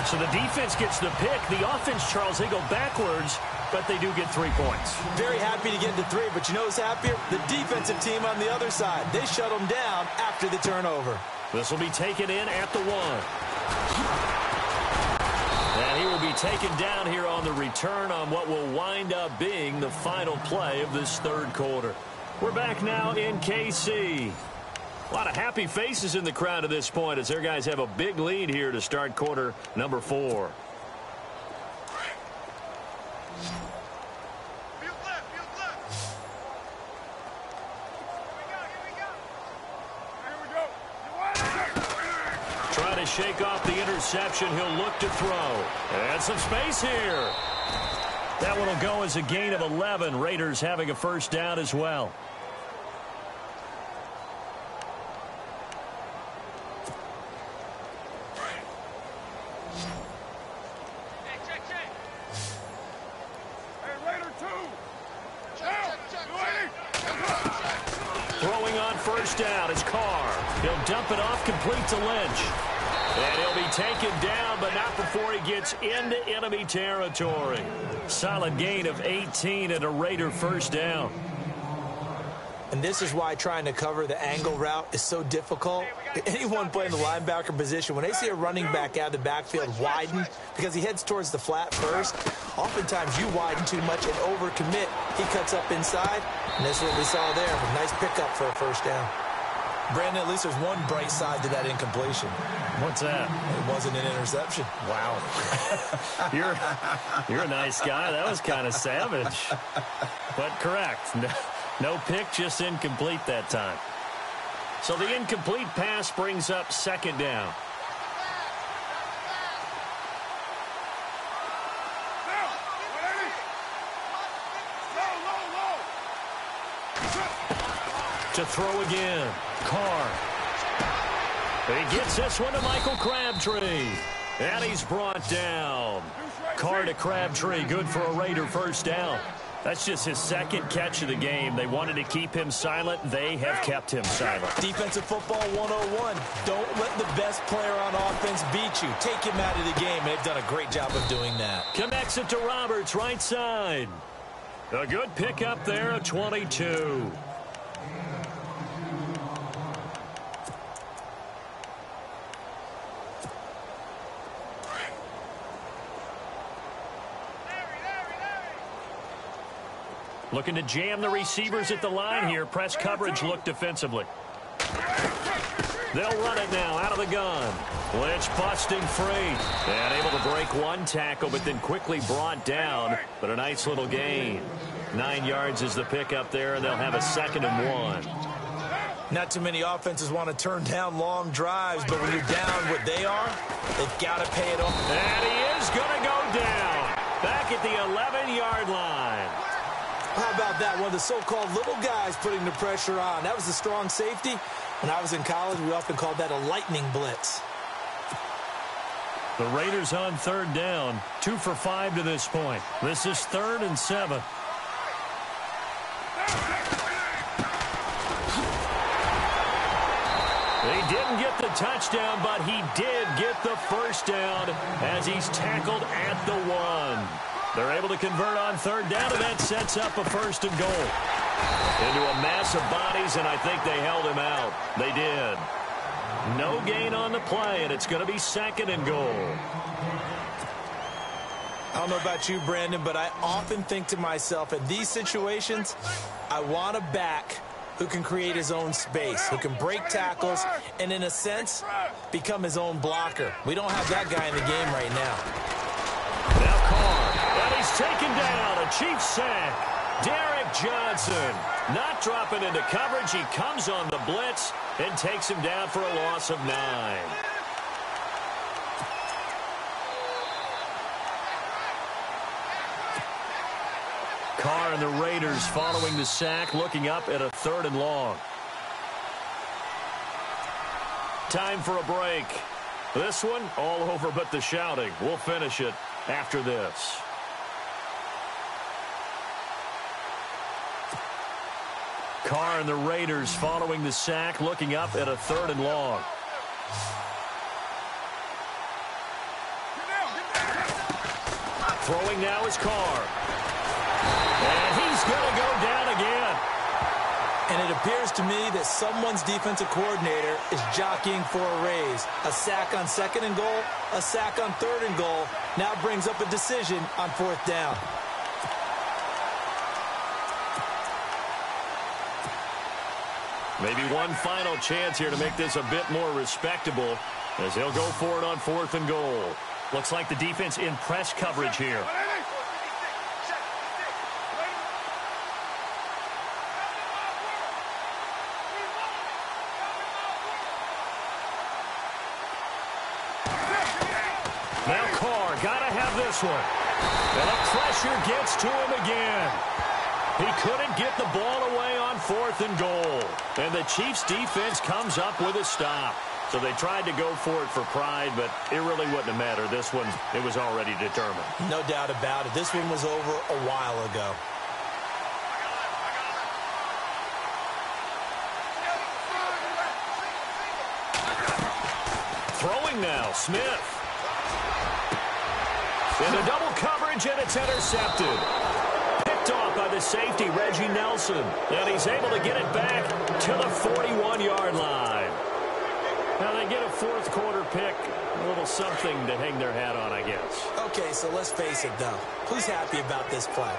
Speaker 2: So the defense gets the pick. The offense, Charles, they go backwards, but they do get 3 points.
Speaker 3: Very happy to get to 3, but you know who's happier? The defensive team on the other side. They shut them down after the turnover.
Speaker 2: This will be taken in at the 1. And he will be taken down here on the return on what will wind up being the final play of this 3rd quarter. We're back now in KC. A lot of happy faces in the crowd at this point as their guys have a big lead here to start quarter number 4. Trying to shake off the interception. He'll look to throw. And some space here. That one will go as a gain of 11. Raiders having a 1st down as well. Throwing on 1st down is Carr. He'll dump it off complete to Lynch. And he'll be taken down, but not before he gets into enemy territory. Solid gain of 18 and a Raider 1st down.
Speaker 3: And this is why trying to cover the angle route is so difficult. Anyone playing the linebacker position, when they see a running back out of the backfield widen, because he heads towards the flat first, oftentimes you widen too much and overcommit. He cuts up inside, and that's what we saw there. A nice pickup for a 1st down. Brandon, at least there's one bright side to that incompletion.
Speaker 2: What's that?
Speaker 3: It wasn't an interception.
Speaker 2: Wow. You're a nice guy. That was kind of savage. But correct. No pick, just incomplete that time. So the incomplete pass brings up 2nd down. To throw again. Carr. He gets this one to Michael Crabtree. And he's brought down. Carr to Crabtree. Good for a Raider first down. That's just his second catch of the game. They wanted to keep him silent. They have kept him silent.
Speaker 3: Defensive football 101. Don't let the best player on offense beat you. Take him out of the game. They've done a great job of doing that.
Speaker 2: Connects it to Roberts, right side. A good pickup there, a 22. Looking to jam the receivers at the line here. Press coverage look defensively. They'll run it now out of the gun. Lynch busting free. And able to break one tackle, but then quickly brought down. But a nice little gain. 9 yards is the pickup there, and they'll have a 2nd and 1.
Speaker 3: Not too many offenses want to turn down long drives, but when you're down what they are, they've got to pay it off.
Speaker 2: And he is going to go down. Back at the 11-yard line.
Speaker 3: How about that? One of the so-called little guys putting the pressure on. That was a strong safety. When I was in college, we often called that a lightning blitz.
Speaker 2: The Raiders on 3rd down. 2 for 5 to this point. This is 3rd and 7. He didn't get the touchdown, but he did get the first down as he's tackled at the 1. They're able to convert on 3rd down, and that sets up a 1st and goal. Into a mass of bodies, and I think they held him out. They did. No gain on the play, and it's going to be 2nd and goal.
Speaker 3: I don't know about you, Brandon, but I often think to myself, in these situations, I want a back who can create his own space, who can break tackles, and in a sense, become his own blocker. We don't have that guy in the game right now.
Speaker 2: Now Carr, and he's taken down. A Chiefs sack. Derek Johnson not dropping into coverage. He comes on the blitz and takes him down for a loss of 9. Carr and the Raiders following the sack, looking up at a 3rd and long. Time for a break. This one all over but the shouting. We'll finish it after this. Carr and the Raiders following the sack, looking up at a 3rd and long. Throwing now is Carr. And he's going to go down again.
Speaker 3: And it appears to me that someone's defensive coordinator is jockeying for a raise. A sack on 2nd and goal, a sack on 3rd and goal, now brings up a decision on 4th down.
Speaker 2: Maybe one final chance here to make this a bit more respectable as he'll go for it on 4th and goal. Looks like the defense in press coverage here. Now Carr, got to have this one. And the pressure gets to him again. He couldn't get the ball away on 4th and goal. And the Chiefs defense comes up with a stop. So they tried to go for it for pride, but it really wouldn't have mattered. This one, it was already determined.
Speaker 3: No doubt about it. This one was over a while ago.
Speaker 2: Throwing now, Smith. Into double coverage, and it's intercepted. Picked off by the safety, Reggie Nelson. And he's able to get it back to the 41-yard line. Now they get a 4th quarter pick. A little something to hang their hat on, I guess.
Speaker 3: Okay, so let's face it, though. Who's happy about this play?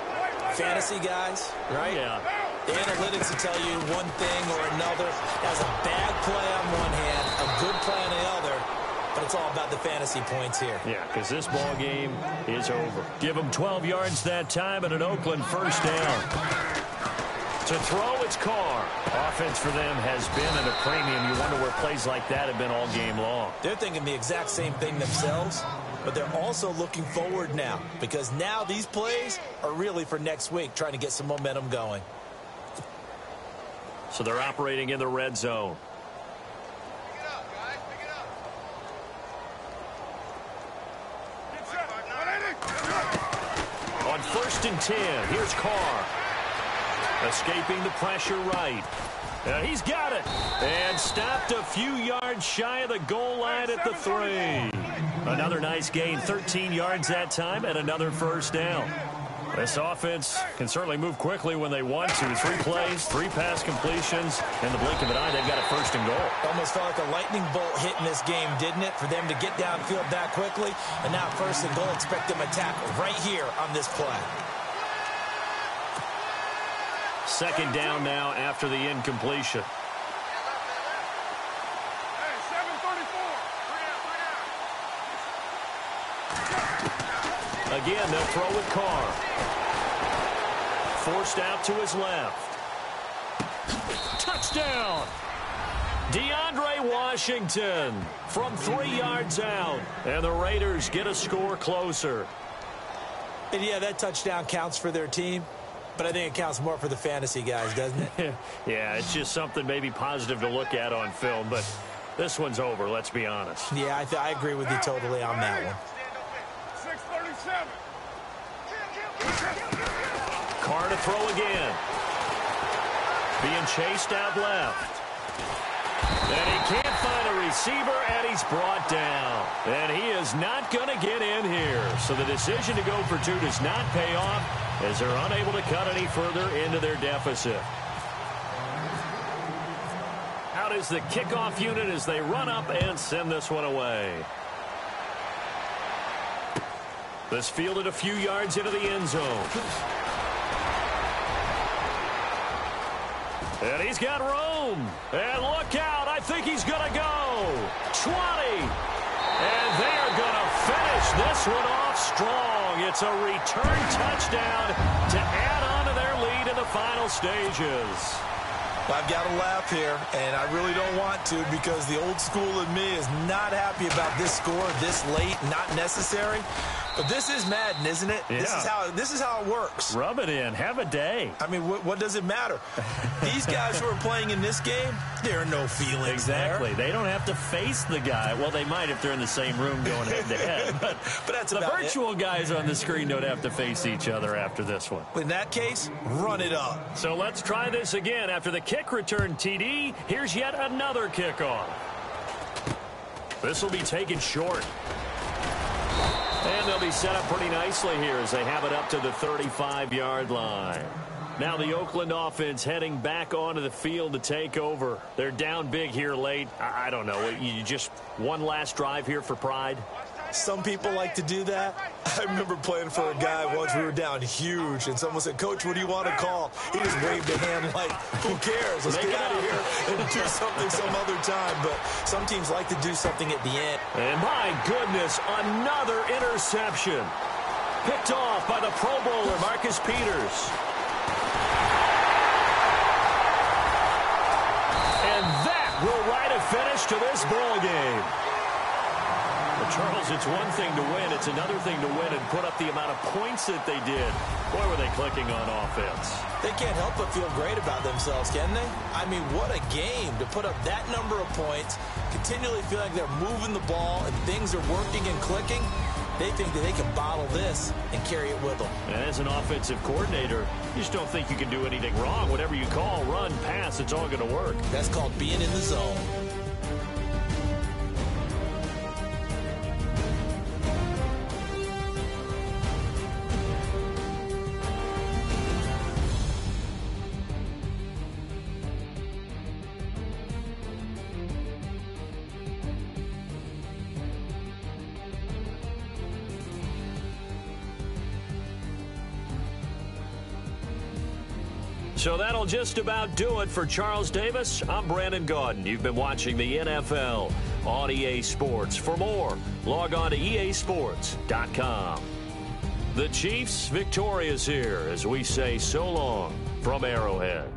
Speaker 3: Fantasy guys, right?
Speaker 2: Yeah.
Speaker 3: The analytics will tell you one thing or another. That's a bad play on one hand, a good play on the other. But it's all about the fantasy points here.
Speaker 2: Yeah, because this ball game is over. Give them 12 yards that time and an Oakland first down. To throw, it's Carr. Offense for them has been at a premium. You wonder where plays like that have been all game long.
Speaker 3: They're thinking the exact same thing themselves, but they're also looking forward now because now these plays are really for next week, trying to get some momentum going.
Speaker 2: So they're operating in the red zone.
Speaker 4: Pick it up, guys. Pick it up.
Speaker 2: On 1st and 10, here's Carr. Escaping the pressure right. He's got it. And stopped a few yards shy of the goal line at the 3. Another nice gain, 13 yards that time, and another first down. This offense can certainly move quickly when they want to. 3 plays, 3 pass completions. In the blink of an eye, they've got a 1st and goal.
Speaker 3: Almost felt like a lightning bolt hit in this game, didn't it? For them to get downfield that quickly. And now 1st and goal, expect them to tackle right here on this play.
Speaker 2: 2nd down now after the incompletion.
Speaker 4: Hey, 7:34.
Speaker 2: Again, they'll throw with Carr. Forced out to his left. Touchdown! DeAndre Washington from 3 yards out. And the Raiders get a score closer.
Speaker 3: And yeah, that touchdown counts for their team. But I think it counts more for the fantasy guys, doesn't it?
Speaker 2: Yeah, it's just something maybe positive to look at on film. But this one's over, let's be honest.
Speaker 3: Yeah, I agree with you totally on that one.
Speaker 4: 6:37.
Speaker 2: Carr to throw again. Being chased out left. And he can't find a receiver, and he's brought down. And he is not going to get in here. So the decision to go for 2 does not pay off as they're unable to cut any further into their deficit. Out is the kickoff unit as they run up and send this one away. This fielded a few yards into the end zone. And he's got room. And look out. I think he's going to go. 20. And they're going to finish this one off strong. It's a return touchdown to add on to their lead in the final stages.
Speaker 3: I've got to laugh here, and I really don't want to because the old school in me is not happy about this score this late, not necessary. But this is Madden, isn't it?
Speaker 2: Yeah.
Speaker 3: This is how it works.
Speaker 2: Rub it in. Have a day.
Speaker 3: I mean, what does it matter? These guys who are playing in this game, there are no feelings
Speaker 2: Exactly.
Speaker 3: there.
Speaker 2: They don't have to face the guy. Well, they might if they're in the same room going head-to-head. But
Speaker 3: that's
Speaker 2: the
Speaker 3: about
Speaker 2: virtual guys on the screen don't have to face each other after this one.
Speaker 3: In that case, run it up.
Speaker 2: So let's try this again. After the kick return TD, here's yet another kickoff. This will be taken short. And they'll be set up pretty nicely here as they have it up to the 35-yard line. Now the Oakland offense heading back onto the field to take over. They're down big here late. I don't know. You just one last drive here for pride?
Speaker 3: Some people like to do that. I remember playing for a guy once. We were down huge, and someone said, "Coach, what do you want to call?" He just waved a hand like, who cares? Let's get out of here and do something some other time. But some teams like to do something at the end.
Speaker 2: And my goodness, another interception. Picked off by the Pro Bowler, Marcus Peters. And that will write a finish to this ball game. Charles, it's one thing to win. It's another thing to win and put up the amount of points that they did. Boy, were they clicking on offense.
Speaker 3: They can't help but feel great about themselves, can they? I mean, what a game to put up that number of points, continually feel like they're moving the ball and things are working and clicking. They think that they can bottle this and carry it with them.
Speaker 2: And as an offensive coordinator, you just don't think you can do anything wrong. Whatever you call, run, pass, it's all going to work.
Speaker 3: That's called being in the zone.
Speaker 2: So that'll just about do it for Charles Davis. I'm Brandon Gaudin. You've been watching the NFL on EA Sports. For more, log on to easports.com. The Chiefs victorious here as we say so long from Arrowhead.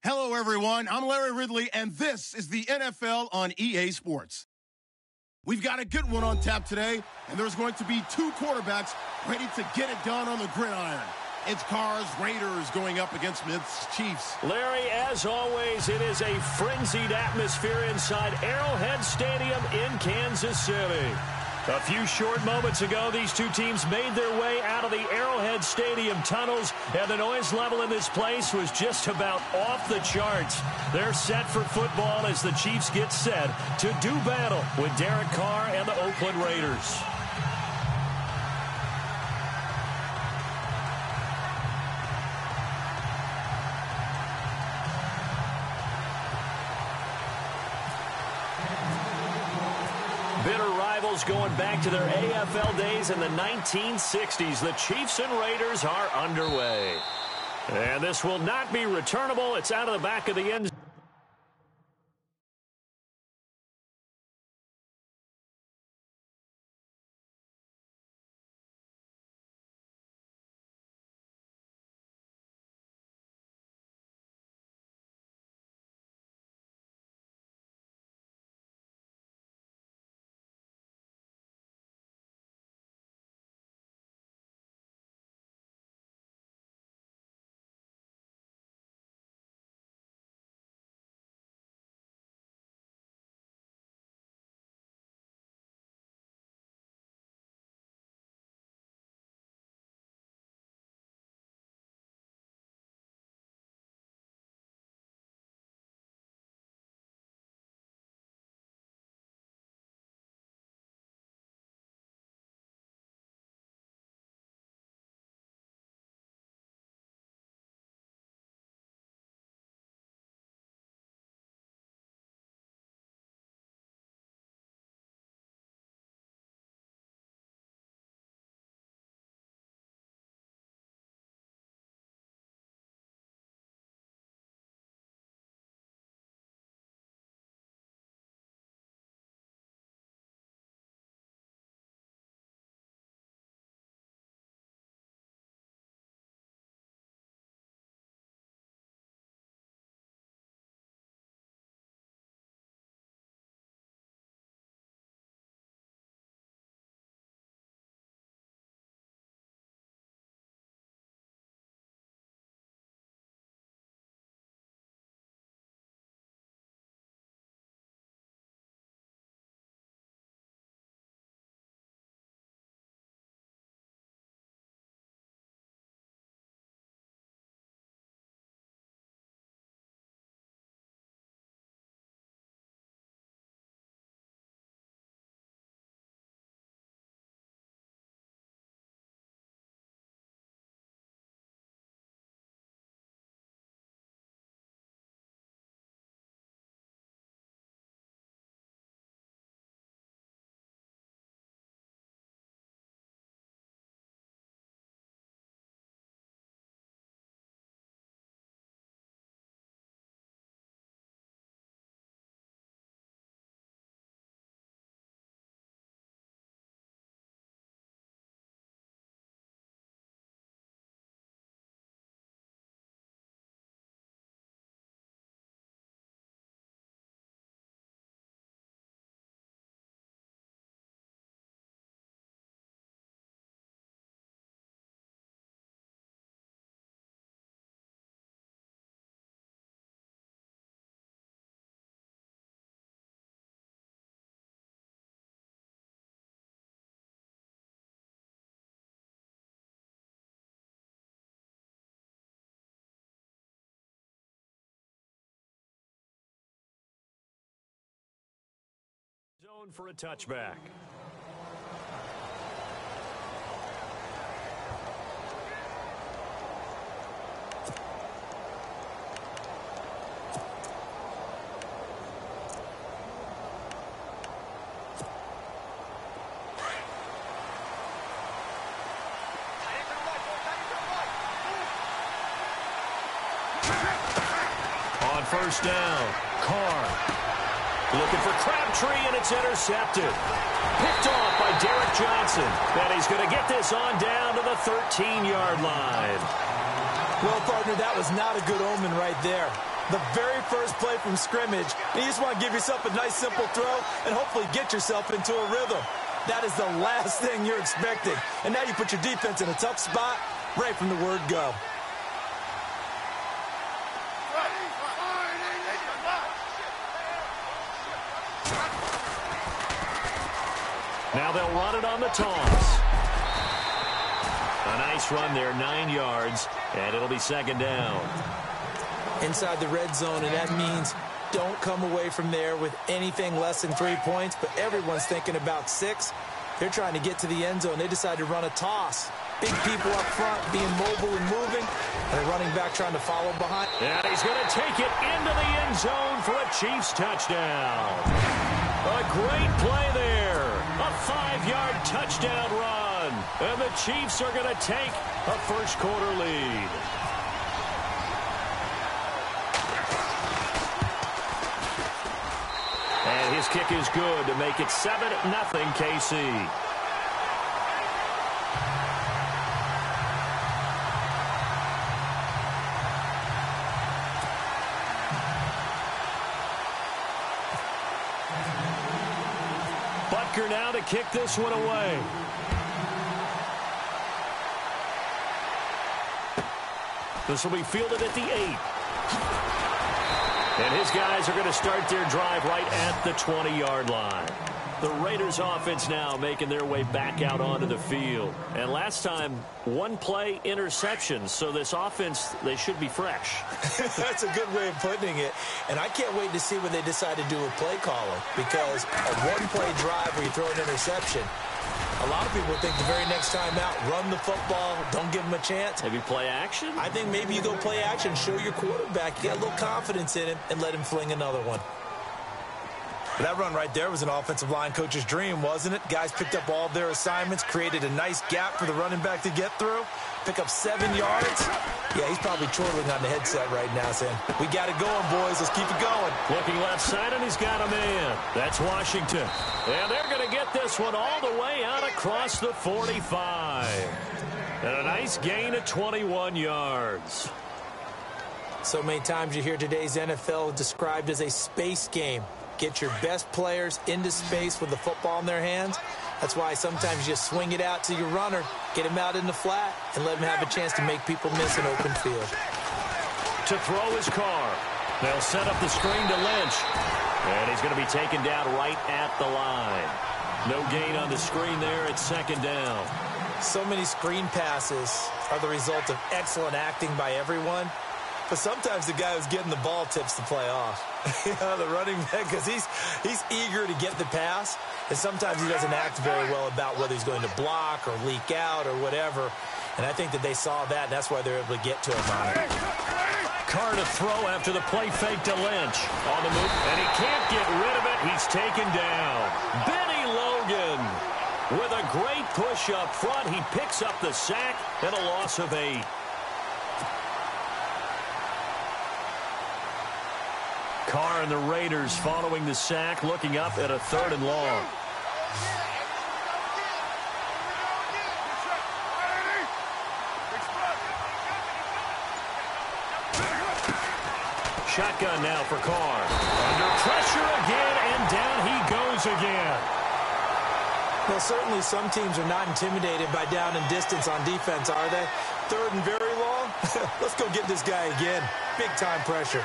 Speaker 1: Hello, everyone. I'm Larry Ridley, and this is the NFL on EA Sports. We've got a good one on tap today, and there's going to be two quarterbacks ready to get it done on the gridiron. It's Carr's Raiders going up against Smith's Chiefs.
Speaker 2: Larry, as always, it is a frenzied atmosphere inside Arrowhead Stadium in Kansas City. A few short moments ago, these two teams made their way out of the Arrowhead Stadium tunnels, and the noise level in this place was just about off the charts. They're set for football as the Chiefs get set to do battle with Derek Carr and the Oakland Raiders. Going back to their AFL days in the 1960s, the Chiefs and Raiders are underway. And this will not be returnable. It's out of the back of the end zone. Zone for a touchback. On first down, Carr looking for Crabtree, and it's intercepted. Picked off by Derek Johnson. And he's going to get this on down to the 13-yard line.
Speaker 3: Well, partner, that was not a good omen right there. The very first play from scrimmage, and you just want to give yourself a nice, simple throw and hopefully get yourself into a rhythm. That is the last thing you're expecting. And now you put your defense in a tough spot right from the word go.
Speaker 2: Now they'll run it on the toss. A nice run there, 9 yards, and it'll be second down.
Speaker 3: Inside the red zone, and that means don't come away from there with anything less than 3 points, but everyone's thinking about 6. They're trying to get to the end zone. They decide to run a toss. Big people up front being mobile and moving, and a running back trying to follow behind.
Speaker 2: And he's going to take it into the end zone for a Chiefs touchdown. A great play there. A 5-yard touchdown run. And the Chiefs are going to take a first-quarter lead. And his kick is good to make it 7-0 KC. Butker now to kick this one away. This will be fielded at the 8. And his guys are going to start their drive right at the 20-yard line. The Raiders offense now making their way back out onto the field. And last time, 1 play interception. So this offense, they should be fresh.
Speaker 3: That's a good way of putting it. And I can't wait to see when they decide to do a play calling. Because a 1-play drive where you throw an interception, a lot of people think the very next time out, run the football, don't give them a chance.
Speaker 2: Maybe play action?
Speaker 3: I think maybe you go play action, show your quarterback, you got a little confidence in him, and let him fling another one. That run right there was an offensive line coach's dream, wasn't it? Guys picked up all their assignments, created a nice gap for the running back to get through, pick up 7 yards. Yeah, he's probably chortling on the headset right now saying, we got it going, boys. Let's keep it going.
Speaker 2: Looking left side, and he's got a man. That's Washington. And they're going to get this one all the way out across the 45. And a nice gain of 21 yards.
Speaker 3: So many times you hear today's NFL described as a space game. Get your best players into space with the football in their hands. That's why sometimes you just swing it out to your runner, get him out in the flat, and let him have a chance to make people miss an open field.
Speaker 2: To throw his car. They'll set up the screen to Lynch. And he's going to be taken down right at the line. No gain on the screen there. It's second down.
Speaker 3: So many screen passes are the result of excellent acting by everyone. But sometimes the guy who's getting the ball tips the play off. The running back, because he's eager to get the pass. And sometimes he doesn't act very well about whether he's going to block or leak out or whatever. And I think that they saw that, and that's why they're able to get to him on it.
Speaker 2: Carr to throw after the play fake to Lynch. On the move, and he can't get rid of it. He's taken down. Benny Logan with a great push up front. He picks up the sack and a loss of 8. Carr and the Raiders following the sack, looking up at a 3rd and long. Shotgun now for Carr. Under pressure again, and down he goes again.
Speaker 3: Well, certainly some teams are not intimidated by down and distance on defense, are they? 3rd and very long? Let's go get this guy again. Big-time pressure.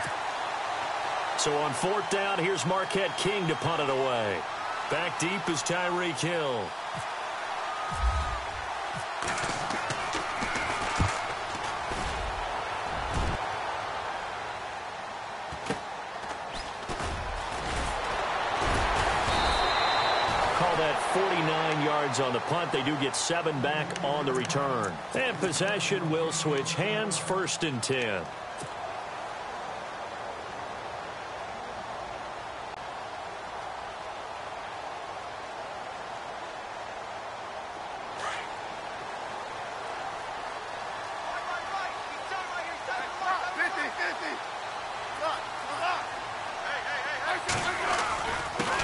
Speaker 2: So on 4th down, here's Marquette King to punt it away. Back deep is Tyreek Hill. Call that 49 yards on the punt. They do get 7 back on the return. And possession will switch hands, 1st and 10.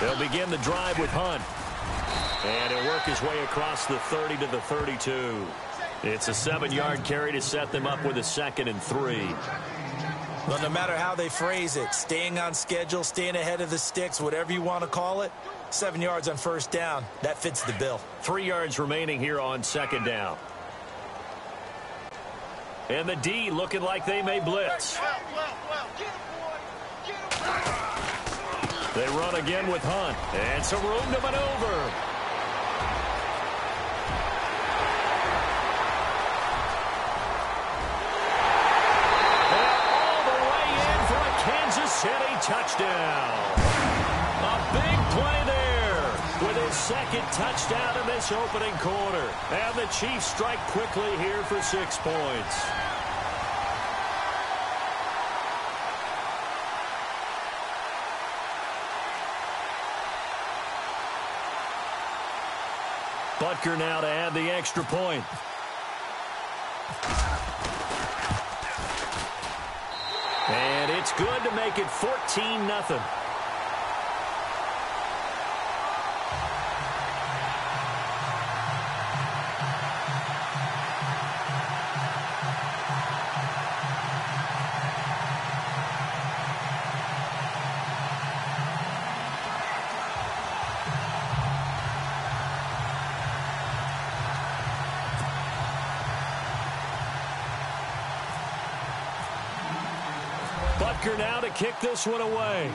Speaker 2: They'll begin the drive with Hunt. And he'll work his way across the 30 to the 32. It's a 7-yard carry to set them up with a 2nd and 3.
Speaker 3: Well, no matter how they phrase it, staying on schedule, staying ahead of the sticks, whatever you want to call it, 7 yards on first down, that fits the bill.
Speaker 2: 3 yards remaining here on second down. And the D looking like they may blitz. They run again with Hunt. And some room to maneuver. City touchdown. A big play there with his second touchdown in this opening quarter. And the Chiefs strike quickly here for 6 points. Butker now to add the extra point. And it's good to make it 14-0. Butker now to kick this one away.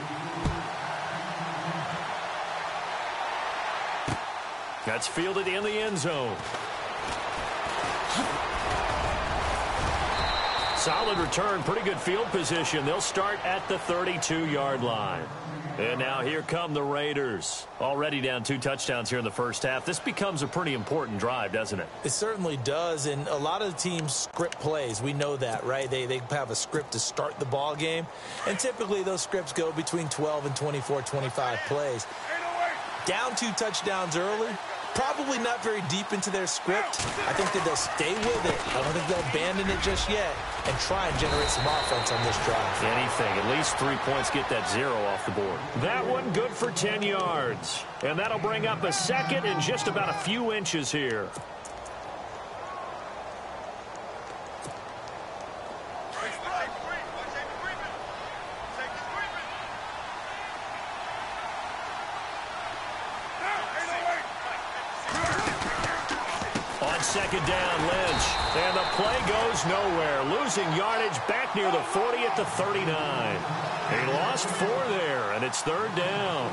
Speaker 2: That's fielded in the end zone. Solid return, pretty good field position. They'll start at the 32-yard line. And now here come the Raiders. Already down 2 touchdowns here in the first half. This becomes a pretty important drive, doesn't it?
Speaker 3: It certainly does, and a lot of the teams script plays. We know that, right? They have a script to start the ball game, and typically those scripts go between 12 and 24, 25 plays. Down 2 touchdowns early, probably not very deep into their script. I think that they'll stay with it. I don't think they'll abandon it just yet and try and generate some offense on this drive.
Speaker 2: Anything. At least 3 points, get that 0 off the board. That one good for 10 yards. And that'll bring up a second and just about a few inches here. Second down, Lynch. And the play goes nowhere. Losing yardage back near the 40 at the 39. He lost 4 there, and it's 3rd down.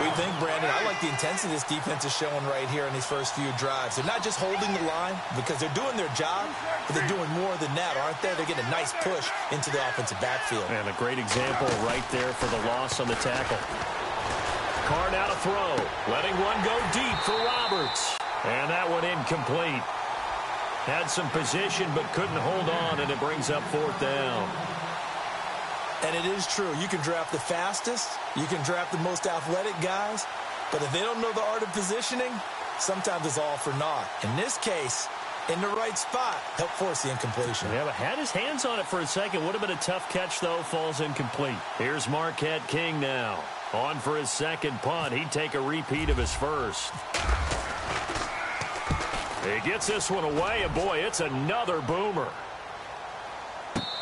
Speaker 3: We think, Brandon, I like the intensity this defense is showing right here in these first few drives. They're not just holding the line because they're doing their job, but they're doing more than that, aren't they? They're getting a nice push into the offensive backfield.
Speaker 2: And a great example right there for the loss on the tackle. Carr now to throw. Letting one go deep for Roberts. And that one incomplete. Had some position but couldn't hold on, and it brings up 4th down.
Speaker 3: And it is true. You can draft the fastest. You can draft the most athletic guys. But if they don't know the art of positioning, sometimes it's all for naught. In this case, in the right spot, helped force the incompletion.
Speaker 2: Yeah, but had his hands on it for a second. Would have been a tough catch, though. Falls incomplete. Here's Marquette King now. On for his second punt. He'd take a repeat of his first. He gets this one away, and boy, it's another boomer.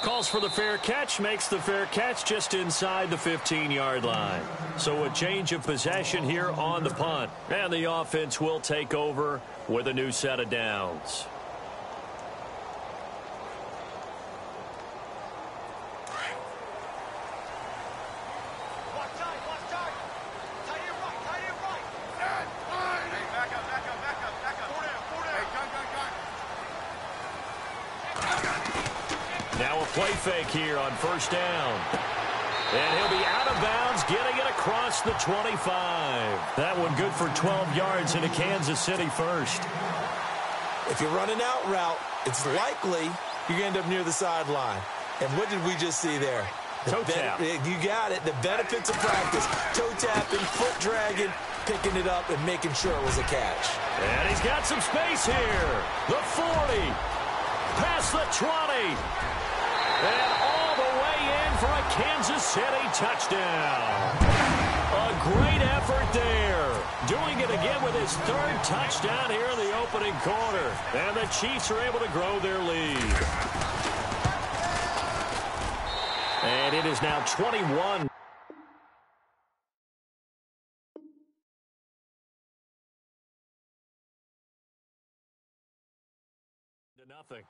Speaker 2: Calls for the fair catch, makes the fair catch just inside the 15-yard line. So a change of possession here on the punt. And the offense will take over with a new set of downs. Now a play fake here on first down. And he'll be out of bounds, getting it across the 25. That one good for 12 yards into Kansas City first.
Speaker 3: If you're running out route, it's likely you're going to end up near the sideline. And what did we just see there?
Speaker 2: Toe tap.
Speaker 3: You got it. The benefits of practice. Toe tapping, foot dragging, picking it up, and making sure it was a catch.
Speaker 2: And he's got some space here. The 40. Past the 20. And all the way in for a Kansas City touchdown. A great effort there. Doing it again with his 3rd touchdown here in the opening quarter. And the Chiefs are able to grow their lead. is now 21. To nothing.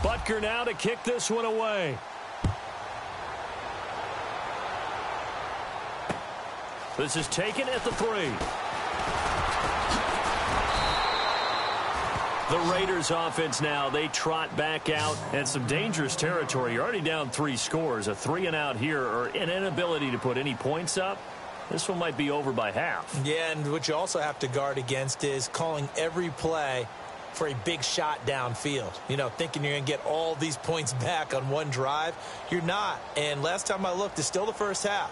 Speaker 2: Butker now to kick this one away. This is taken at the 3. The Raiders offense now, they trot back out and some dangerous territory. You're already down 3 scores, a 3-and-out here, or an inability to put any points up. This one might be over by half.
Speaker 3: Yeah, and what you also have to guard against is calling every play for a big shot downfield. You know, thinking you're going to get all these points back on one drive. You're not. And last time I looked, it's still the first half.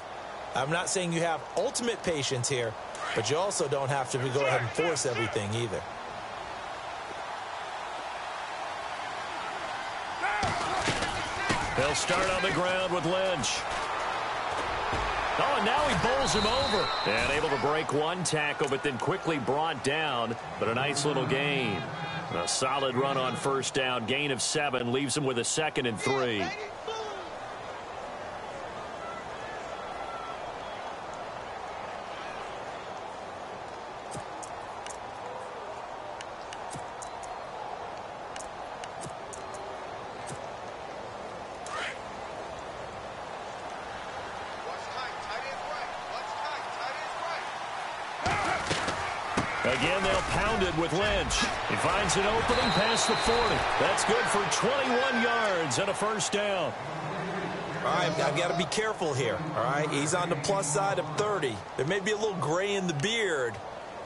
Speaker 3: I'm not saying you have ultimate patience here, but you also don't have to go ahead and force everything either.
Speaker 2: They'll start on the ground with Lynch. Oh, and now he bowls him over. And able to break one tackle, but then quickly brought down. But a nice little gain. A solid run on first down. Gain of 7. Leaves him with a 2nd and 3. Again, they'll pound it with Lynch. He finds an opening past the 40. That's good for 21 yards and a first down.
Speaker 3: All right, I've got to be careful here, all right? He's on the plus side of 30. There may be a little gray in the beard,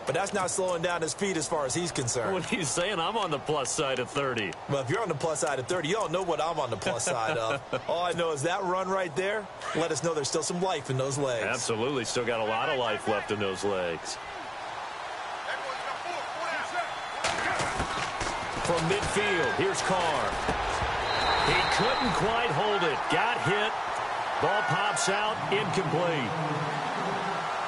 Speaker 3: but that's not slowing down his feet as far as he's concerned.
Speaker 2: What he's saying, I'm on the plus side of 30.
Speaker 3: Well, if you're on the plus side of 30, you don't know what I'm on the plus side of. All I know is that run right there let us know there's still some life in those legs.
Speaker 2: Absolutely. Still got a lot of life left in those legs. From midfield, here's Carr. He couldn't quite hold it. Got hit. Ball pops out. Incomplete.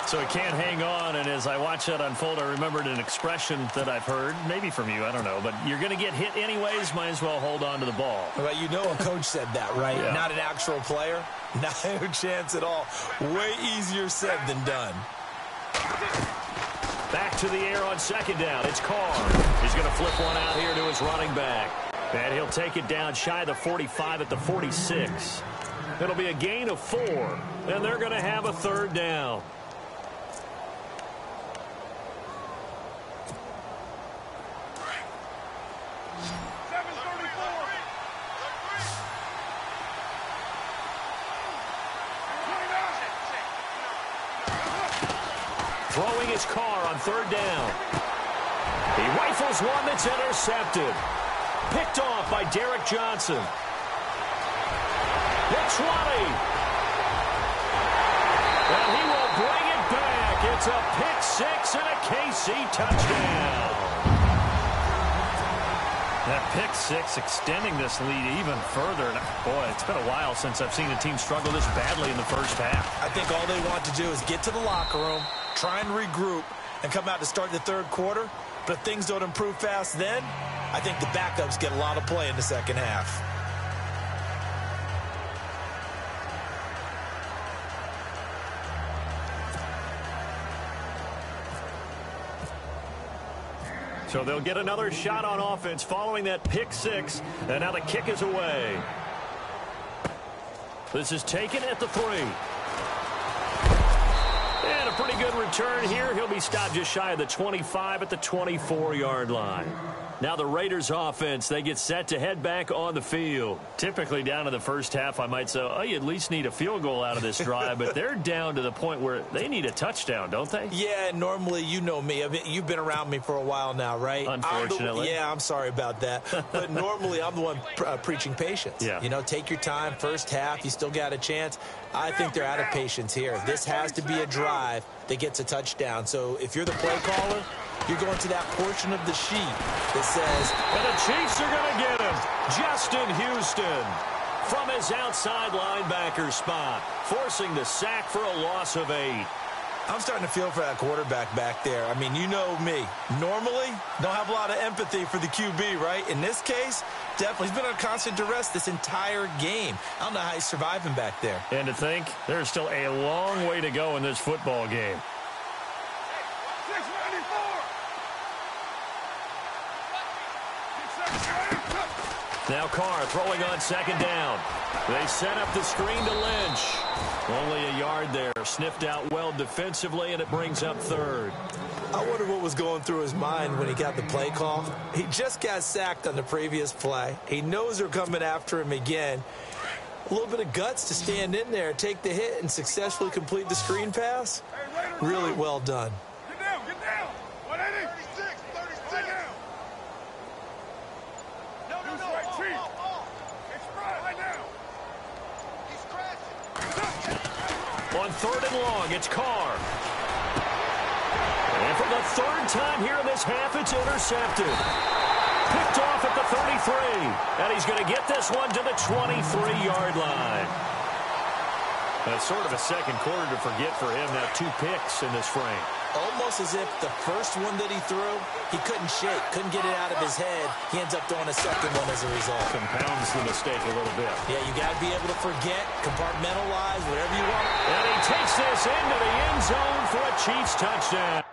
Speaker 2: So he can't hang on, and as I watch that unfold, I remembered an expression that I've heard, maybe from you, I don't know, but you're going to get hit anyways, might as well hold on to the ball.
Speaker 3: Well, you know a coach said that, right?
Speaker 2: Yeah.
Speaker 3: Not an actual player. Not a chance at all. Way easier said than done.
Speaker 2: Back to the air on second down. It's Carr. He's going to flip one out here to his running back. And he'll take it down shy of the 45 at the 46. It'll be a gain of 4. And they're going to have a third down. Throwing his Carr on third down. He rifles one that's intercepted. Picked off by Derek Johnson. The 20. And he will bring it back. It's a pick 6 and a KC touchdown. That pick 6 extending this lead even further. Boy, it's been a while since I've seen a team struggle this badly in the first half.
Speaker 3: I think all they want to do is get to the locker room, try and regroup, and come out to start the third quarter. But if things don't improve fast then, I think the backups get a lot of play in the second half.
Speaker 2: So they'll get another shot on offense following that pick 6. And now the kick is away. This is taken at the 3. And a pretty good return here. He'll be stopped just shy of the 25 at the 24-yard line. Now the Raiders offense, they get set to head back on the field. Typically down to the first half, I might say, oh, you at least need a field goal out of this drive, but they're down to the point where they need a touchdown, don't they?
Speaker 3: Yeah, normally, you know me. I mean, you've been around me for a while now, right?
Speaker 2: Unfortunately.
Speaker 3: I'm sorry about that. But normally, I'm the one preaching patience.
Speaker 2: Yeah.
Speaker 3: You know, take your time. First half, you still got a chance. I think they're out of patience here. This has to be a drive that gets a touchdown. So if you're the play caller, you're going to that portion of the sheet that says,
Speaker 2: and the Chiefs are going to get him. Justin Houston from his outside linebacker spot, forcing the sack for a loss of 8.
Speaker 3: I'm starting to feel for that quarterback back there. I mean, you know me. Normally, don't have a lot of empathy for the QB, right? In this case, definitely. He's been on constant duress this entire game. I don't know how he's surviving back there.
Speaker 2: And to think, there's still a long way to go in this football game. Now Carr throwing on second down. They set up the screen to Lynch. Only a yard there. Sniffed out well defensively, and it brings up third.
Speaker 3: I wonder what was going through his mind when he got the play call. He just got sacked on the previous play. He knows they're coming after him again. A little bit of guts to stand in there, take the hit, and successfully complete the screen pass. Really well done.
Speaker 4: Get down, get down. 180. 36, 36. Down. No. Right, Chief. It's right now. He's crashing.
Speaker 2: On third and long, it's Carr. And for the third time here in this half, it's intercepted. Picked off at the 33. And he's going to get this one to the 23-yard line. That's sort of a second quarter to forget for him. Now 2 picks in this frame.
Speaker 3: Almost as if the first one that he threw, he couldn't shake, couldn't get it out of his head. He ends up throwing a second one as a result.
Speaker 2: Compounds the mistake a little bit.
Speaker 3: Yeah, you got to be able to forget, compartmentalize, whatever you want.
Speaker 2: And he takes this into the end zone for a Chiefs touchdown.